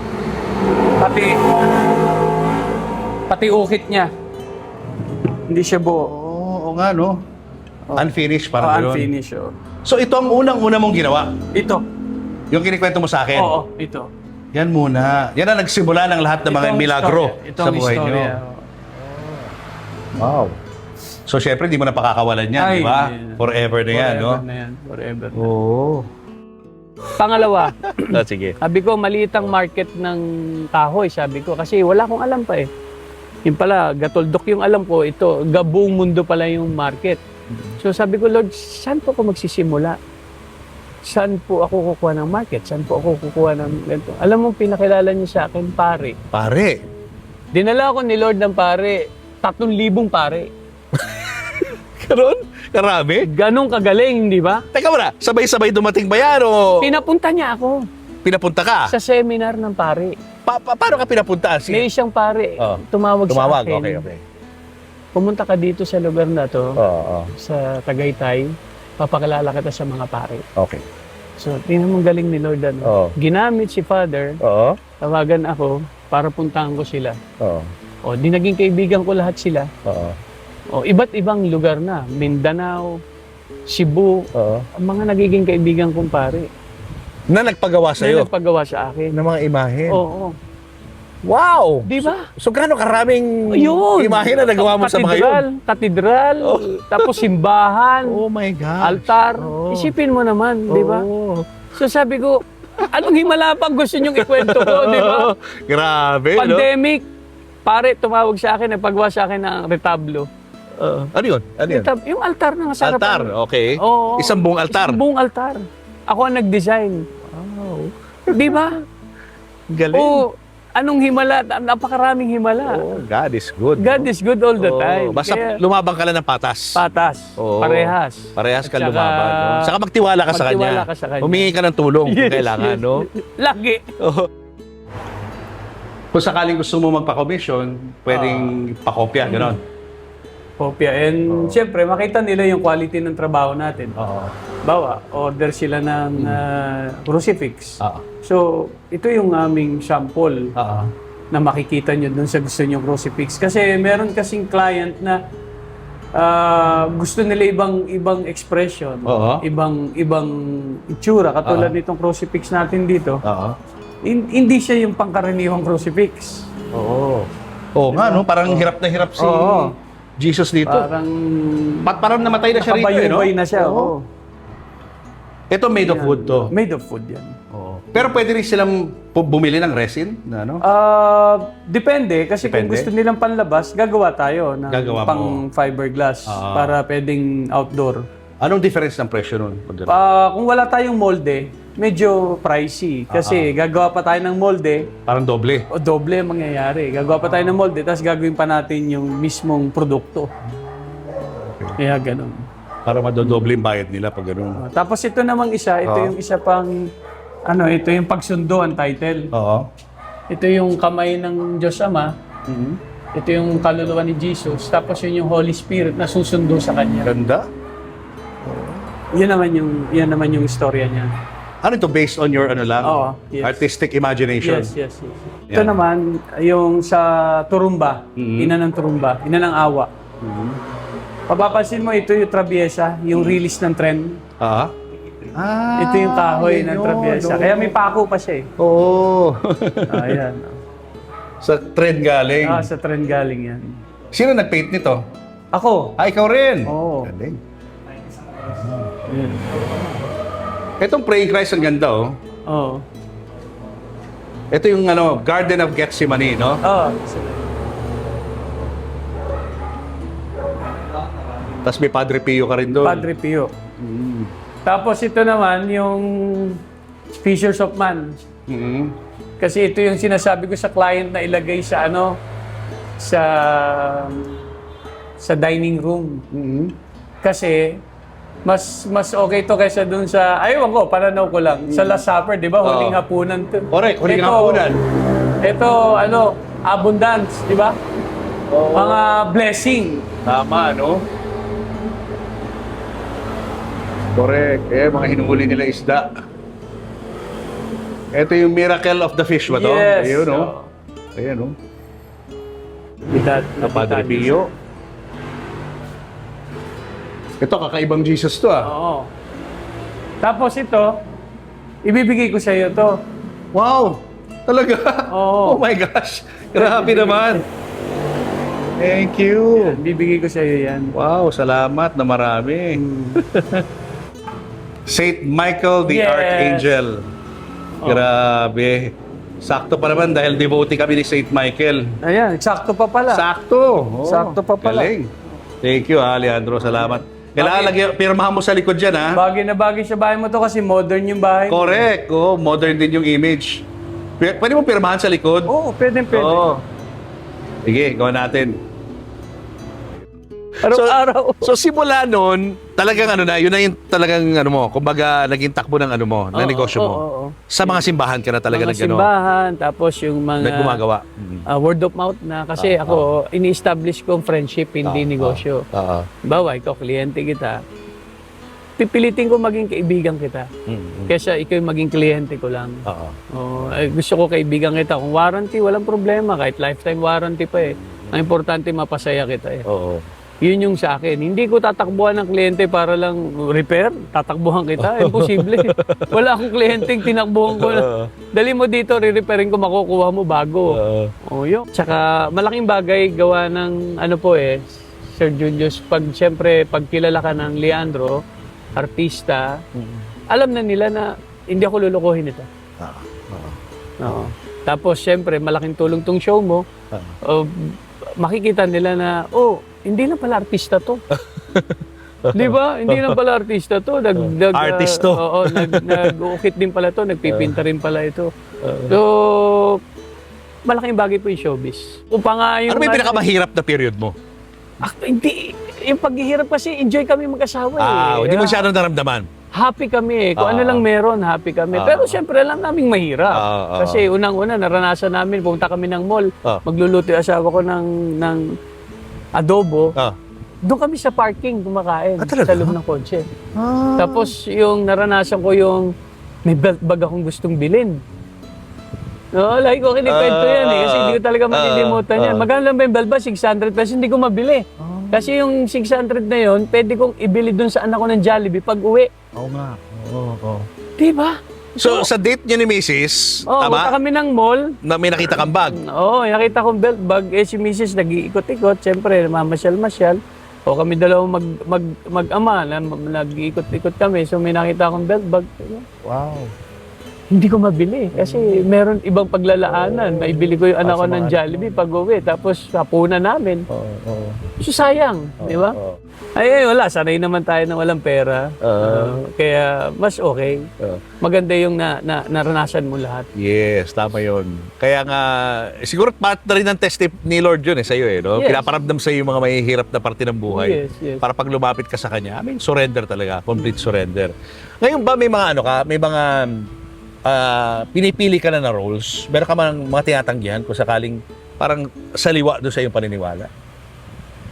Pati ukit niya, hindi siya buo. Oo nga, no? Unfinished, parang gano'n. Unfinished, So, ito ang unang-una mong ginawa? Ito. Yung kinikwento mo sa akin? Oo, ito. Yan muna. Yan ang nagsimula ng lahat ng mga milagro sa buhay niyo. Wow. So, syempre, di mo na pakakawalan yan, di ba? Forever na yan, no? Forever. Oo. Pangalawa, Sige. sabi ko, maliit ang market ng kahoy, sabi ko. Kasi wala akong alam pa eh. Yung pala, gatoldok yung alam ko, ito, buong mundo pala yung market. So sabi ko, Lord, saan po ako magsisimula? Saan po ako kukuha ng market? Saan po ako kukuha ng ganito? Alam mo, pinakilala niya sa akin, pare. Pare. Dinala ako ni Lord ng pare, 3,000 pare. Karon? Karami? Ganong kagaling, di ba? Teka muna, sabay-sabay dumating ba yan o Pinapunta niya ako pinapunta ka? sa seminar ng pare. Paano ka pinapunta? May isang pare, tumawag sa akin. Okay. Pumunta ka dito sa lugar na to, Oo. sa Tagaytay, papakilala kita sa mga pare. Okay. So, tingnan mo galing ni Lord. Oo. Ginamit si Father, Oo. tawagan ako para puntahan ko sila. Oo. O, di naging kaibigan ko lahat sila. Oo. O, iba't ibang lugar na. Mindanao, Cebu, Oo. ang mga nagiging kaibigan kong pare. Na nagpagawa Na sa'yo nagpagawa sa akin. ng mga imahen. Oo. Wow! Di ba? So, gaano karaming Ayun. imahen na nagawa mo sa mga yun? Katedral, tapos simbahan, Oh my God. altar. Oo. Isipin mo naman, di ba? Oo. So sabi ko, anong himalapang gusto niyong ikwento ko, di ba? Grabe, no? Pandemic, pare, tumawag sa akin, nagpagawa sa akin ng retablo. Ano yun? Ano yun? Yung altar ng sarapan. Altar, okay. Oo. Isang buong altar. Isang buong altar. Ako ang nag-design. Wow. Di ba? Galing. O, Anong himala? Napakaraming himala. Oh, God is good. God is good all the Oo, time. Basta Kaya, lumabang ka lang ng patas. patas. Oo. Parehas. Parehas ka At saka, lumaban. No? Saka magtiwala ka sa magtiwala kanya. ka sa kanya. Humingi ka ng tulong kung Yes, kailangan, yes. no? Lagi. Kung sakaling gusto mo magpa-commission, pwedeng pakopya, gano'n. Kopya. And siyempre, makita nila yung quality ng trabaho natin. Oo. Bawa, order sila ng crucifix. Oo. So, ito yung aming sample Oo. na makikita nyo dun sa gusto nyo crucifix. Kasi meron kasing client na gusto nila ibang expression, Oo. ibang itsura. Katulad nitong crucifix natin dito. Oo. Hindi siya yung pangkaraniwang crucifix. Oo. Oo nga, no? Parang hirap na hirap si Oo. Jesus dito. Parang namatay na siya rito, eh, no? nakabayubay na siya. Oo. Oo. Ito made of wood to. Made of wood yan. Oo. Pero pwede rin silang bumili ng resin na ano? Depende kasi kung Depende. gusto nilang panlabas, gagawa tayo ng Gagawa mo. pang fiberglass para pwedeng outdoor. Anong difference ng presyo nun? Kung wala tayong molde, medyo pricey kasi gagawa pa tayo ng molde Parang doble. o doble ang mangyayari. Gagawa pa tayo ng molde tapos gagawin pa natin yung mismong produkto. Kaya ganun. Para madodoble yung bayad nila pag gano'n. Tapos ito namang isa, ito yung isa pang ito yung pagsundo ang title. Oo. Ito yung kamay ng Diyos Ama. Ito yung kaluluwa ni Jesus. Tapos yun yung Holy Spirit na susundo sa kanya. Ganda. Yan naman yung istorya niya. Ano ito? Based on your ano lang? Oo, yes. Artistic imagination? Yes. Ito naman, yung sa turumba, ina ng turumba, ina ng awa. Papapansin mo, ito yung trabyesa, yung release ng tren. Ah? Ito yung kahoy ng yun, trabyesa. no? Kaya may pako pa siya eh. Oo. Ayan. Sa trend galing. Sa tren galing yan. Sino nag-paint nito? Ako. Ikaw rin? Oo. Galing. Itong Praying Christ, ang ganda, oh. Oo. Ito yung Garden of Gethsemane, no? Oo. Tapos may Padre Pio ka rin doon. Padre Pio. Tapos ito naman, yung Fishers of Man. Mhm. Kasi ito yung sinasabi ko sa client na ilagay sa sa dining room. Kasi mas okay to kaysa dun sa ayaw ko pananaw ko lang sa Last Supper, 'di ba? Huling hapunan to. Correct, huling hapunan. Ito abundance, 'di ba? Mga blessing. Tama, no? Correct. Mga hinuhuli nila isda. Ito yung Miracle of the Fish ba to? Yes. Ayun, no? Ayan, no? Na Padre Pio. Ito, kakaibang Jesus to, ah. Oo. Tapos ito, ibibigay ko sa iyo to. Wow! Talaga? Oo. Oh my gosh! Grabe naman! Thank you! Bibigay ko sa iyo yan. Wow, salamat na marami. Saint Michael the Yes. Archangel. Grabe. Sakto pa naman dahil devotee kami ni Saint Michael. Ayan, eksakto pa pala. Sakto. Oh, Sakto pa pala. Galing. Thank you, Leandro. Salamat. Kailangan lagyan, pirmahan mo sa likod dyan, ha? Bagay na bagay sa bahay mo to kasi modern yung bahay mo. Correct. Oh, modern din yung image. Pwede mo pirmahan sa likod? Oo, pwede. Oo. Sige, gawa natin. Araw-araw. So simula noon, talagang yun na yung talagang mo, kumbaga naging takbo ng ng negosyo mo. oo. Sa mga simbahan ka na talaga Mga nag-ano, simbahan, tapos yung mga gumagawa. word of mouth na kasi ako, ini-establish ko friendship, hindi negosyo. Oo. Bawa, ikaw, kliyente kita. Pipilitin ko maging kaibigan kita. Kesa ikaw yung maging kliyente ko lang. Oo. Gusto ko kaibigan kita. Kung warranty, walang problema. Kahit lifetime warranty pa eh. Ang importante, mapasaya kita eh. Oo. Yun yung sa akin. Hindi ko tatakbuhan ng kliyente para lang repair. Tatakbuhan kita. Imposible. Wala akong kliyenteng tinakbuhan ko. Dali mo dito, re-repairing ko, makukuha mo bago. Yun. Tsaka malaking bagay gawa ng Sir Julius, siyempre, pag kilala ka ng Leandro, artista, alam na nila na hindi ako lulukuhin ito. Oo. Tapos, siyempre, malaking tulong tong show mo. Makikita nila na, hindi na pala artista to. Di ba? Hindi na pala artista to. Artist to. Nag-uukit din pala to. Nagpipinta rin pala ito. So, malaking bagay po yung showbiz. Upang nga yung... Ano ba yung pinakamahirap na period mo? Hindi. Yung paghihirap kasi, enjoy kami mag-asawa Hindi mo masyadong naramdaman. Happy kami Kung ano lang meron, happy kami. Pero syempre, alam naming mahirap. Kasi unang-una, naranasan namin, pumunta kami ng mall, magluluto yung asawa ko ng adobo. Doon kami sa parking kumakain Talaga? sa loob ng kotse. Tapos yung naranasan ko yung may belt bag akong gustong bilhin. No, lagi ko kinikwento yan kasi hindi ko talaga malilimutan yan. Magkano lang ba yung belt bag? 600 pesos, hindi ko mabili. Kasi yung 600 na yon, pwede kong ibili dun sa anak ko ng Jollibee pag uwi. Oo nga. Oo. Diba? So, sa date niyo ni Mrs., punta tama? kami ng mall. Na may nakita kang bag. Nakita kong belt bag. Si Mrs. nag-iikot-ikot. Siyempre, mamasyal-masyal. Kami dalawang mag-ama, nag-iikot-ikot kami. So, may nakita akong belt bag. Wow. Hindi ko mabili. Kasi meron ibang paglalaanan. Maibili ko yung anak ko ng Jollibee pag uwi. Tapos, hapunan namin. So, sayang. Di ba? Ay, wala. Sanay naman tayo na walang pera. Kaya, mas okay. Maganda yung naranasan mo lahat. Yes, tama yun. Kaya nga, siguro part na rin ng test ni Lord yun sa'yo no? Yes. Pinaparamdam sa'yo yung mga mahihirap na parte ng buhay. Yes. Para pag lumapit ka sa Kanya, surrender talaga. Complete surrender. Ngayon ba may mga may mga pinipili ka na roles? Meron ka man mga tinatanggihan kung sakaling parang saliwa doon sa iyong paniniwala?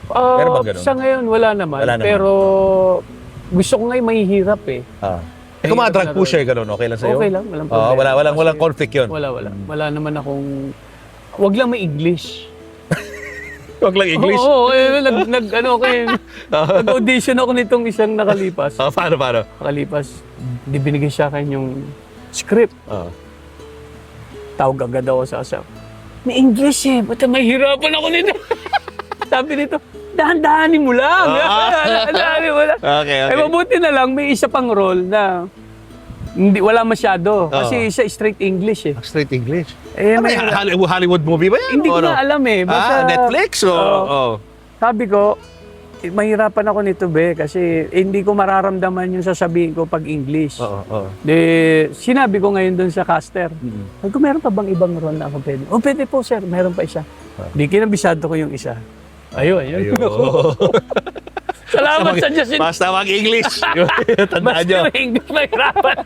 Meron ba ganun? Sa ngayon, wala naman. Pero gusto ko ngayon mahihirap Kung mga drug pusher, gano'n, okay lang sa'yo? Okay lang, walang problema. Walang conflict yun? Wala. Wala naman akong... Wag lang may English. Wag lang English? Oo, nag-audition ako nitong isang nakalipas. Paano? Nakalipas, di binigay sa akin yung script. Tawag agad ako sa asawa. May English ba't mahihirapan ako nito? Sabi nito, dahan-dahanin mo lang. Dahan-dahanin mo lang. Okay. Mabuti na lang, may isa pang role na wala masyado. Kasi isa straight English Straight English? May Hollywood movie ba yan? Hindi ko na alam Basta, Netflix? Sabi ko, mahirapan ako nito kasi hindi ko mararamdaman yung sasabihin ko pag English. Sinabi ko ngayon doon sa caster. Sabi ko, meron pa bang ibang role na ako pwede? Pwede po sir, meron pa isa. Di kinabisado ko yung isa. Ayun. Salamat sa Diyos. Basta mag-English. Tandaan nyo. Basta English, mahirapan.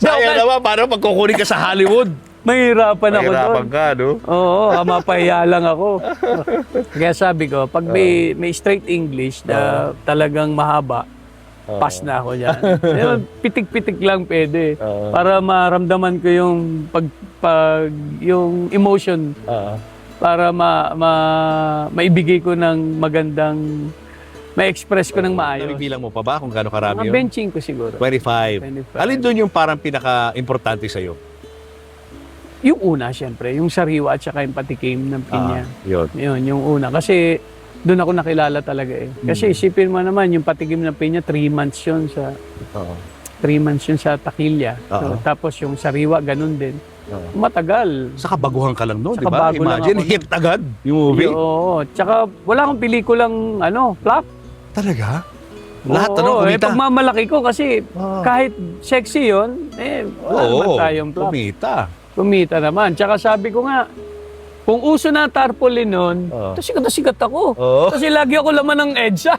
Sayang naman, paano pagkukunin ka sa Hollywood? Mahirapan ako doon. Mahirapan ka, no? Oo, mapahiya lang ako. Kaya sabi ko, pag may straight English na talagang mahaba, pass na ako dyan. Pitik-pitik lang pwede. Para maramdaman ko yung yung emotion. Para maibigay ko ng magandang, ma-express ko ng maayos. Nabibilang mo pa ba kung gaano karami yun? Benching ko siguro. 25. Alin doon yung parang pinaka-importante sa'yo? Yung una, syempre, yung sariwa at saka yung patikim ng pinya. Yun, yung una. Kasi doon ako nakilala talaga Kasi isipin mo naman, yung patikim ng pinya, 3 months yun sa 3 months yun sa takilya. So, tapos yung sariwa, ganun din. Matagal. Saka baguhan ka lang, no? Saka Di ba? bago lang Imagine, ako. hit agad yung movie. Oo. Tsaka wala akong pelikulang flop. Talaga? Lahat, kumita? Pagmamalaki ko kasi kahit sexy yun, wala naman tayong flop. Kumita naman. Tsaka sabi ko nga, kung uso na tarpaulin nun, sikat na sikat ako. Kasi lagi ako laman ng EDSA.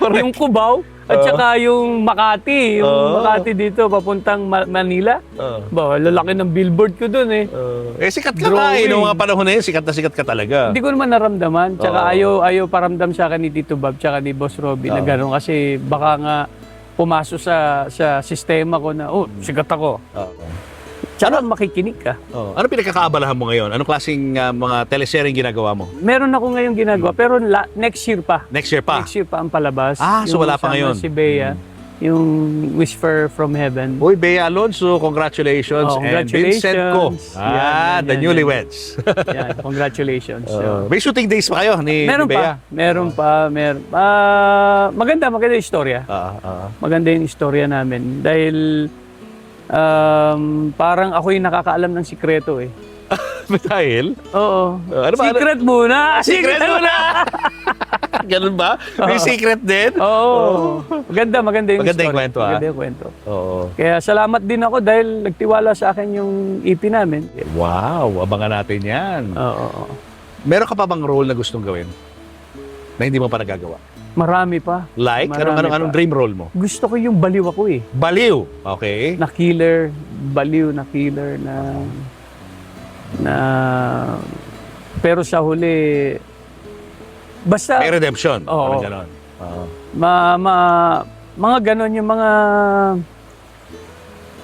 Yung Cubao, at saka yung Makati. Yung Makati dito, papuntang Manila. Lalaki ng billboard ko dun sikat ka nga noong mga panahon na yun, sikat na sikat ka talaga. Hindi ko naman naramdaman. Tsaka ayaw paramdam sa akin ni Tito Bob, tsaka ni Boss Robby na gano'n. Kasi baka nga pumasok sa sistema ko na, sikat ako. Tsaka makikinig ka. Ano pinagkakaabalahan mo ngayon? Anong klaseng mga teleseryeng ginagawa mo? Meron ako ngayong ginagawa, pero next year pa. Next year pa? Next year pa ang palabas. So wala pa ngayon? Si Bea, yung Whisper from Heaven. Uy, Bea Alonso, congratulations. Congratulations. And Vincent Co. The newlyweds. Yan, congratulations. May shooting days pa kayo ni Bea? Meron pa. Maganda yung istorya. Maganda yung istorya namin. Dahil parang ako yung nakakaalam ng sikreto Dahil? Oo. Ano ba? Secret muna! Secret muna! Ganun ba? May secret din? Oo. Maganda yung Maganda yung story. kwento, ah. Maganda yung kwento. Oo. Kaya salamat din ako dahil nagtiwala sa akin yung EP namin. Wow, abangan natin yan. Oo. Meron ka pa bang role na gustong gawin? Na hindi mo pa nagagawa? Marami pa. Like? Marami Anong pa. dream role mo? Gusto ko yung baliw ako eh. Baliw. Okay. Na killer, baliw na killer na pero sa huli basta May redemption. Oo. Parang ganon. Oo. mga ganon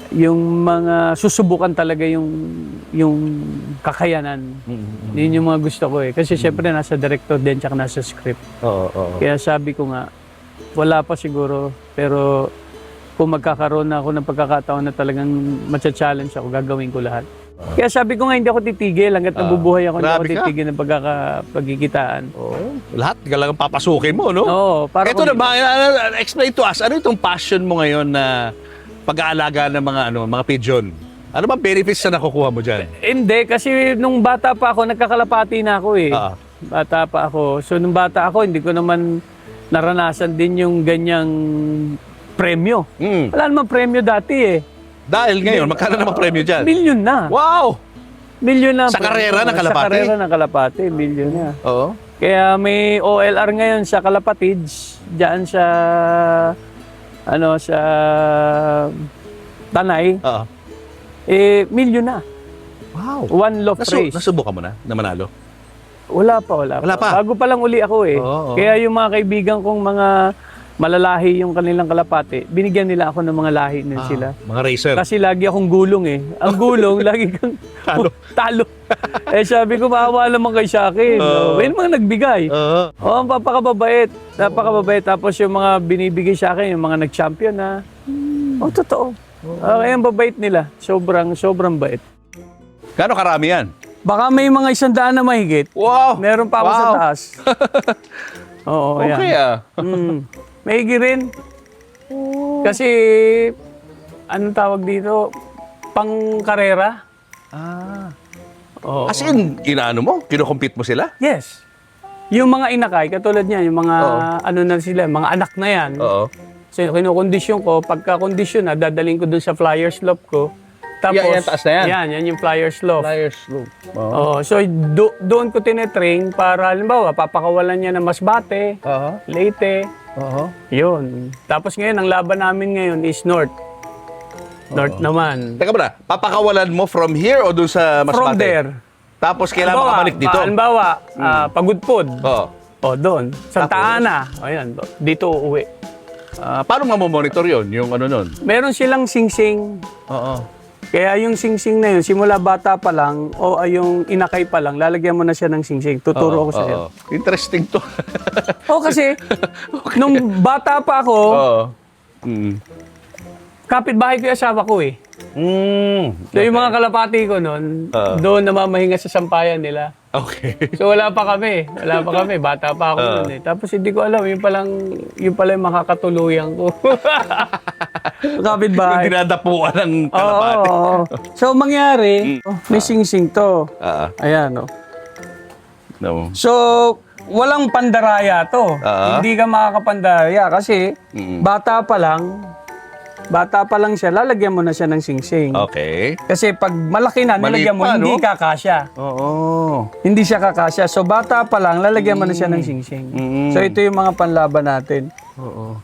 yung mga susubukan talaga yung kakayanan. Yun yung mga gusto ko eh. Kasi syempre nasa director din tsaka nasa script. Oo. Kaya sabi ko nga, wala pa siguro. Pero kung magkakaroon na ako ng pagkakataon na talagang matcha-challenge ako, gagawin ko lahat. Kaya sabi ko nga, hindi ako titigil. Hanggat nabubuhay ako, hindi ako grabe ka. titigil ng pagkikitaan. Lahat talagang papasukin mo, no? Oo. Para Ito na ba, explain to us, ano itong passion mo ngayon na pag-aalaga ng mga pigeon? Ano ba benefits na nakukuha mo dyan? Hindi, kasi nung bata pa ako, nagkakalapati na ako eh. Bata pa ako. So nung bata ako, hindi ko naman naranasan din yung ganyang premyo. Wala namang premyo dati eh. Dahil ngayon, magkano naman premyo dyan? Milyon na. Wow! Milyon na. Sa karera ng Kalapati? Sa karera ng Kalapati, milyon na. Oo. Kaya may OLR ngayon sa Kalapatids, diyan sa sa Tanay, Oo. milyon na. Wow. One loaf race. Nasubukan mo na manalo? Wala pa. Wala pa? Bago pa lang uli ako eh. Oo. Kaya yung mga kaibigan kong mga malalahi yung kanilang kalapati, binigyan nila ako ng mga lahi na sila. Mga racer. Kasi lagi akong gulong eh. Ang gulong, lagi kang talo. Sabi ko, maawa naman kayo sa akin. May mga nagbigay. Oo. Ang papakababait. Napakababait. Tapos yung mga binibigay sa akin, yung mga nag-champion na. Totoo. Kaya ang babait nila. Sobrang bait. Gano'ng karami yan? Baka may mga 100 na mahigit. Wow! Meron pa ako sa taas. Oo, Okay yan. Mahigi rin. Kasi, anong tawag dito? Pang-karera. Oo. As in, inaano mo? Kinocompete mo sila? Yes. Yung mga inakay, katulad niyan, yung mga ano na sila, mga anak na yan. Oo. So, kinukondisyon ko, pagka-kondisyon na, dadaling ko dun sa flyer slope ko. Tapos, Yan, taas na yan. Yan yung flyer slope. Flyers slope. So, doon ko tinetrain para, halimbawa, papakawalan niya ng Masbate, Leyte, yun. Tapos ngayon, ang laban namin ngayon is North. North naman. Teka muna, papakawalan mo from here o doon sa Masbate? From there. Tapos kailangan makabalik dito? Halimbawa, Pagudpod. Oo. O, doon. Santa Ana. O, yan. Dito uuwi. Paano mamomonitor yun? Yung ano nun? Meron silang sing-sing. Oo. Kaya yung sing-sing na yun, simula bata pa lang, o yung inakay pa lang, lalagyan mo na siya ng sing-sing. Tuturo ko sa'yo. Interesting to. Kasi, nung bata pa ako, kapitbahay ko yung asawa ko eh. So yung mga kalapati ko noon, doon namamahinga sa sampayan nila. Okay. So wala pa kami, bata pa ako noon eh. Tapos hindi ko alam, yun pala yung makakatuluyan ko. Kapitbahay. Yung dinadapuan ng kalapati. Oo. So mangyari, may sing-sing to. Ayan o. No. So, walang pandaraya to. Hindi ka makakapandaraya kasi bata pa lang siya, lalagyan mo na siya ng sing-sing. Okay. Kasi pag malaki na, nilagyan mo, pa, hindi no? kakasya. Oo. Hindi siya kakasya. So, bata pa lang, lalagyan mo na siya ng sing-sing. So, ito yung mga panlaban natin. Oo.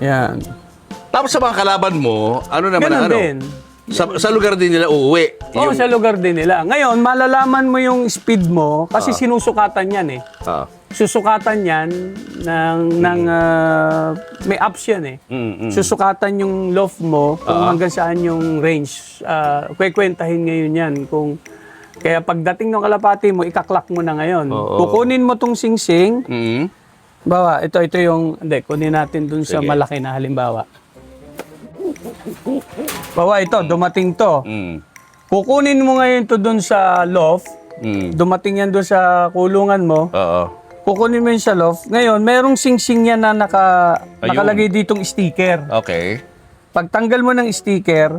Yan. Tapos sa mga kalaban mo, ano naman Ganun ang ano? din. Sa lugar din nila uuwi. Oo, sa lugar din nila. Ngayon, malalaman mo yung speed mo kasi sinusukatan yan eh. Susukatan yan ng may apps yan eh. Susukatan yung loft mo kung hanggang saan yung range. Kwekwentahin ngayon yan. Kaya pagdating ng kalapati mo, ikaklak mo na ngayon. Kukunin mo tong sing-sing. Bawa, ito yung, kunin natin dun sa malaki na halimbawa. Bawa, ito, dumating to. Kukunin mo ngayon to dun sa loft. Dumating yan dun sa kulungan mo. Kukunin mo yun sa loft. Ngayon, merong sing-sing yan na nakalagay ditong sticker. Okay. Pagtanggal mo ng sticker,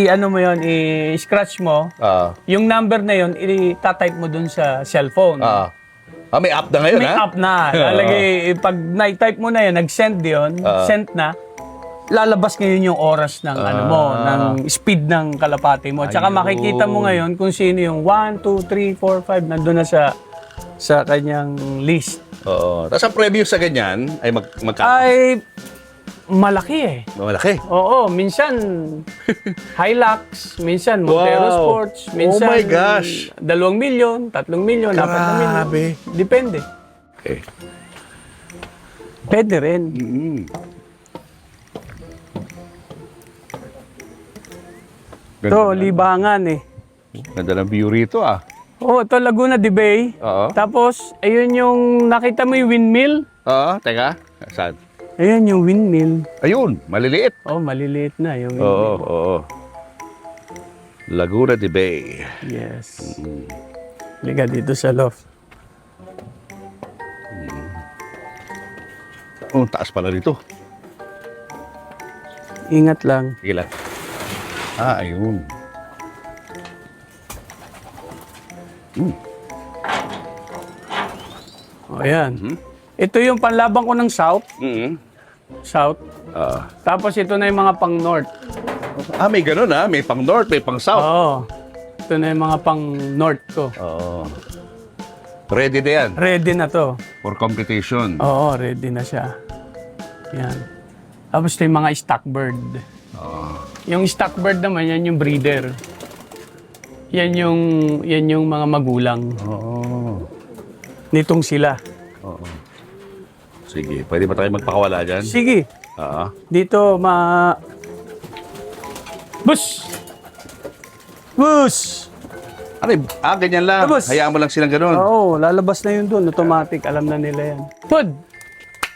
ano mo yun, i-scratch mo. Yung number na yun, i-type mo dun sa cellphone. May app na ngayon, May ha? app na. Lalagay, pag na-type mo na yun, nag-send yun, sent na, lalabas ngayon yung oras ng ano mo, ng speed ng kalapati mo. Tsaka Ayun. makikita mo ngayon kung sino yung 1, 2, 3, 4, 5, nandun na sa kanyang list. Oo. Tapos ang preview sa ganyan ay magkano? Ay, malaki eh. Malaki. Oo, minsan Hilux, minsan Montero Wow. Sports, minsan Oh my gosh. 2 milyon, 3 milyon, 4 milyon. Grabe. Depende. Okay. Pwede rin. Ito, libangan eh. Ganda ng view rito, ah. Oh, ito Laguna de Bay. Oo. Tapos, ayun yung, nakita mo yung windmill? Oo, teka. Saan? Ayun yung windmill. Ayun, maliliit. Oh, maliliit na yung Oo, windmill. oo. Laguna de Bay. Yes. Liga dito sa loft. Oh, taas pala dito. Ingat lang. Sige lang. Ayun. O, ayan. Ito yung panlabang ko ng south. South. Tapos ito na yung mga pang north. May ganun, ha? May pang north, may pang south. Oo. Ito na yung mga pang north ko. Oo. Ready na yan Ready na to. for competition. Oo, ready na siya. Yan. Tapos ito yung mga stock bird. Yung stock bird naman, yan yung breeder. Yan yung mga magulang. Oo. Nitong sila. Sige, pwede ba tayo magpakawala dyan? Sige. Oo. Dito, Bus! Bus! Ano yun? Ganyan lang. Tapos- Hayaan mo lang silang ganun. Oo, lalabas na yun doon. Automatic. Alam na nila yan. Food!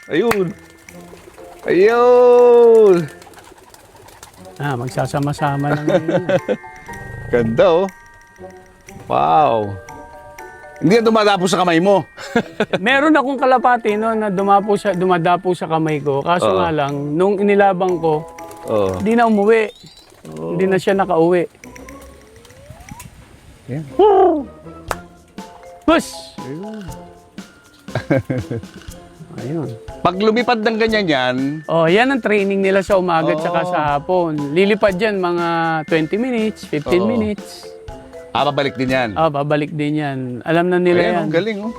Ayun. Ayun. Magsasama-sama lang yun. Ganda, oh. Wow. Hindi yan dumadapo sa kamay mo. Meron akong kalapati no, na dumadapo sa kamay ko. Kaso nga lang, nung inilabang ko, Oo. hindi na umuwi. Hindi na siya nakauwi. Yeah. Bus! Ayun. Pag lumipad ng ganyan yan, Oh, yan ang training nila sa umaga at saka sa hapon. Lilipad yan mga 20 minutes, 15 minutes. babalik din yan. Babalik din yan. Alam na nila Ayan, yan. ang galing, oh.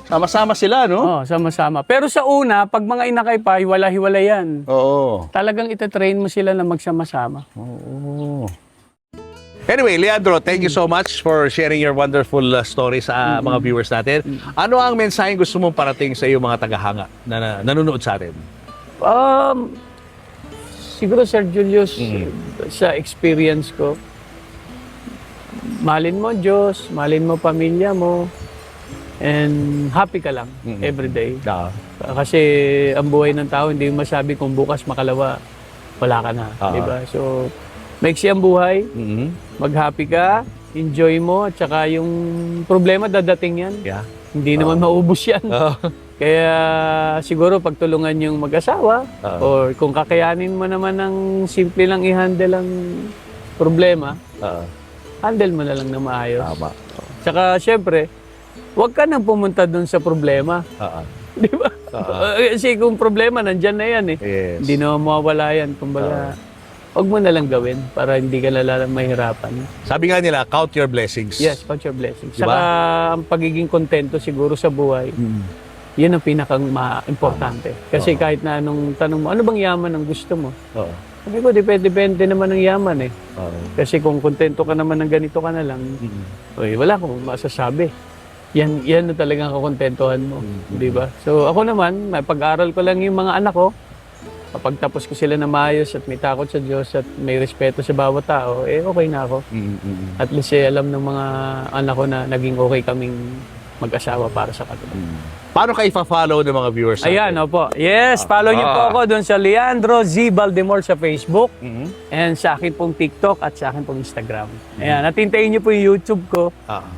Sama-sama sila, no? Oh, sama-sama. Pero sa una, pag mga inakay pa, hiwala-hiwala yan. Oo. Talagang itatrain mo sila na magsama-sama. Oo. Anyway, Leandro, thank you so much for sharing your wonderful story sa mga viewers natin. Ano ang mensaheng gusto mong parating sa iyong mga tagahanga na nanonood sa atin? Siguro, Sir Julius, sa experience ko, mahalin mo Diyos, mahalin mo pamilya mo, and happy ka lang every day. Kasi ang buhay ng tao, hindi mo masabi kung bukas makalawa, wala ka na. Diba? So, maiksi ang buhay, mag-happy ka, enjoy mo, at saka yung problema dadating yan. Yeah. Hindi naman maubos yan. Kaya siguro pagtulungan yung mag-asawa, or kung kakayanin mo naman ng simple lang i-handle ang problema, handle mo na lang na maayos. Tama. Tsaka syempre, huwag ka nang pumunta dun sa problema. Di ba? Kasi kung problema, nandyan na yan eh. Yes. Hindi na mawawala yan. Kumbaga, huwag mo na lang gawin para hindi ka lalalang mahirapan. Sabi nga nila, count your blessings. Yes, count your blessings. Diba? Saka ang pagiging kontento siguro sa buhay, yun ang pinakang importante. Kasi kahit na anong tanong mo, ano bang yaman ang gusto mo? Sabi ko, depende naman ng yaman eh. Kasi kung kontento ka naman ng ganito ka na lang, wala akong masasabi. Yan na talagang kakontentuhan mo. Di ba? So ako naman, pag-aral ko lang yung mga anak ko. Kapag tapos ko sila na maayos at may takot sa Diyos at may respeto sa bawat tao, okay na ako. At least alam ng mga anak ko na naging okay kaming mag-asawa para sa kanila. Paano ka ipa-follow ng mga viewers natin? Ayan, opo. Yes, follow niyo po ako doon sa Leandro Z. Baldemor sa Facebook and sa akin pong TikTok at sa akin pong Instagram. Ayan, at hintayin niyo po yung YouTube ko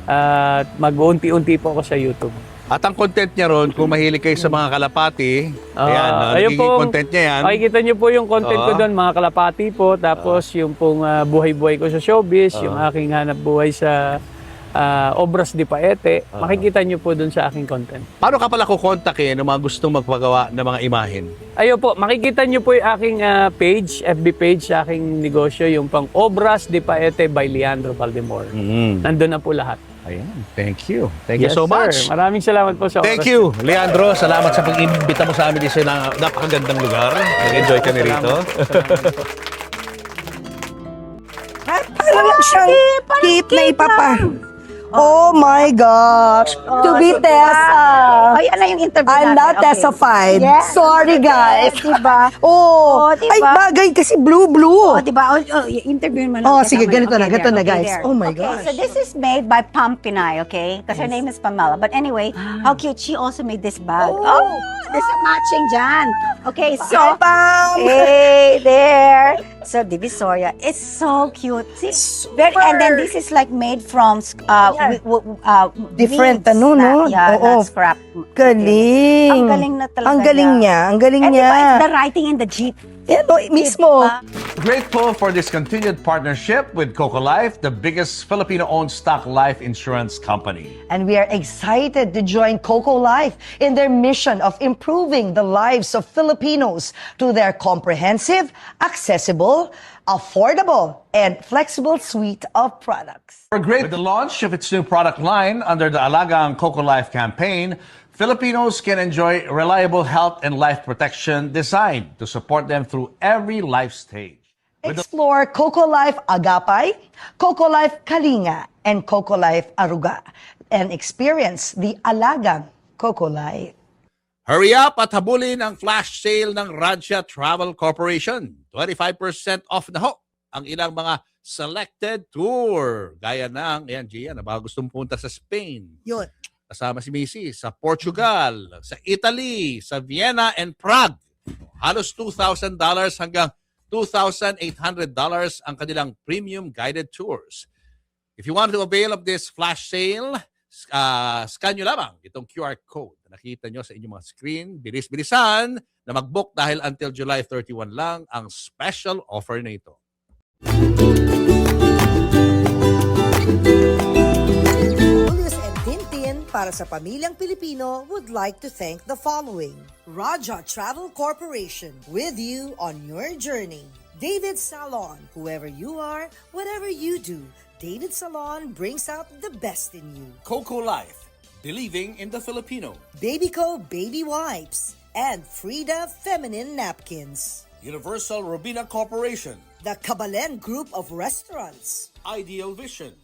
at mag-unti-unti po ako sa YouTube. At ang content niya ron, kung mahilig kayo sa mga kalapati, ayan, ayun nagiging content niya yan. Makikita niyo po yung content ko doon, mga kalapati po. Tapos yung pong buhay-buhay ko sa showbiz, yung aking hanap buhay sa Obras di Paete. Makikita nyo po dun sa aking content. Paano ka pala kukontakin ng mga gustong magpagawa ng mga imahen? Ayo po, makikita nyo po yung aking page, FB page sa aking negosyo, yung pang Obras di Paete by Leandro Baldemor. Nandun na po lahat. Ayan, thank you. Thank you Yes, so sir. much. Maraming salamat po sa Thank oras. you, Leandro. Salamat sa pag-imbita mo sa amin dito sa napakagandang lugar. Nag-enjoy kami rito. Para lang siyang tip na ipapa. Oh my gosh. To be Tessa. Ay, ano yung interview I'm natin? not Okay. Tessified. Yes. Sorry, guys. Diba? Oh, diba? ay bagay kasi blue. Oh, diba? Interview mo Oh, na. sige, ganito na, ganito na, Okay, guys. there. Oh my Okay, gosh. so this is made by Pam Pinay, okay? Because her name is Pamela. But anyway, how cute. She also made this bag. Oh, there's a matching dyan. Okay, so... Hi, Pam. Hey, there. So, Divisoria. It's so cute. See? Very, and then this is like made from... Different, weeds ano, no? Yeah, Oo. not scrap. Galing. Ang galing na talaga Ang galing niya. Ang galing And niya. diba, it's the writing in the Jeep. Yan, oh, mismo. Grateful for this continued partnership with Coco Life, the biggest Filipino-owned stock life insurance company. And we are excited to join Coco Life in their mission of improving the lives of Filipinos through their comprehensive, accessible, affordable, and flexible suite of products. For great with the launch of its new product line under the Alagang Coco Life campaign, Filipinos can enjoy reliable health and life protection designed to support them through every life stage. Explore Coco Life Agapay, Coco Life Kalinga, and Coco Life Aruga, and experience the Alagang Coco Life. Hurry up at habulin ang flash sale ng Radya Travel Corporation. 25% off na ho ang ilang mga selected tour. Gaya ng, ayan, Gian, na baka gustong punta sa Spain. Yun. Kasama si Missy, sa Portugal, sa Italy, sa Vienna and Prague. Halos $2,000 hanggang $2,800 ang kanilang premium guided tours. If you want to avail of this flash sale, scan nyo lamang itong QR code na nakita nyo sa inyong mga screen. Bilis-bilisan na mag-book dahil until July 31 lang ang special offer na ito. Julius and Tintin para sa pamilyang Pilipino would like to thank the following. Raja Travel Corporation, with you on your journey. David Salon, whoever you are, whatever you do, David Salon brings out the best in you. Coco Life, believing in the Filipino. Babyco Baby Wipes and Frida Feminine Napkins. Universal Robina Corporation. The Kabalen Group of Restaurants. Ideal Vision.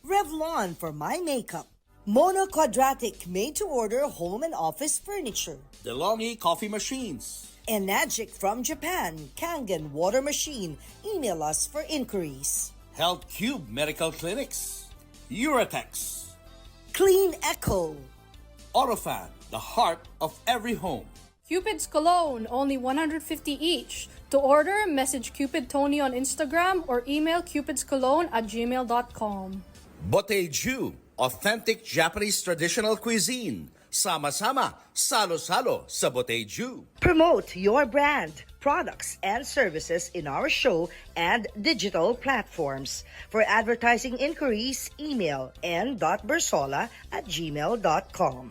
Revlon for my makeup. Mono Quadratic made-to-order home and office furniture. DeLonghi Coffee Machines. Enagic from Japan, Kangen Water Machine. Email us for inquiries. Health Cube Medical Clinics. Uratex. Clean Echo. Autofan, the heart of every home. Cupid's Cologne, only 150 each. To order, message Cupid Tony on Instagram or email cupidscologne@gmail.com. Boteju, authentic Japanese traditional cuisine. Sama-sama, salo-salo sa Boteju. Promote your brand, products, and services in our show and digital platforms. For advertising inquiries, email n.bersola@gmail.com.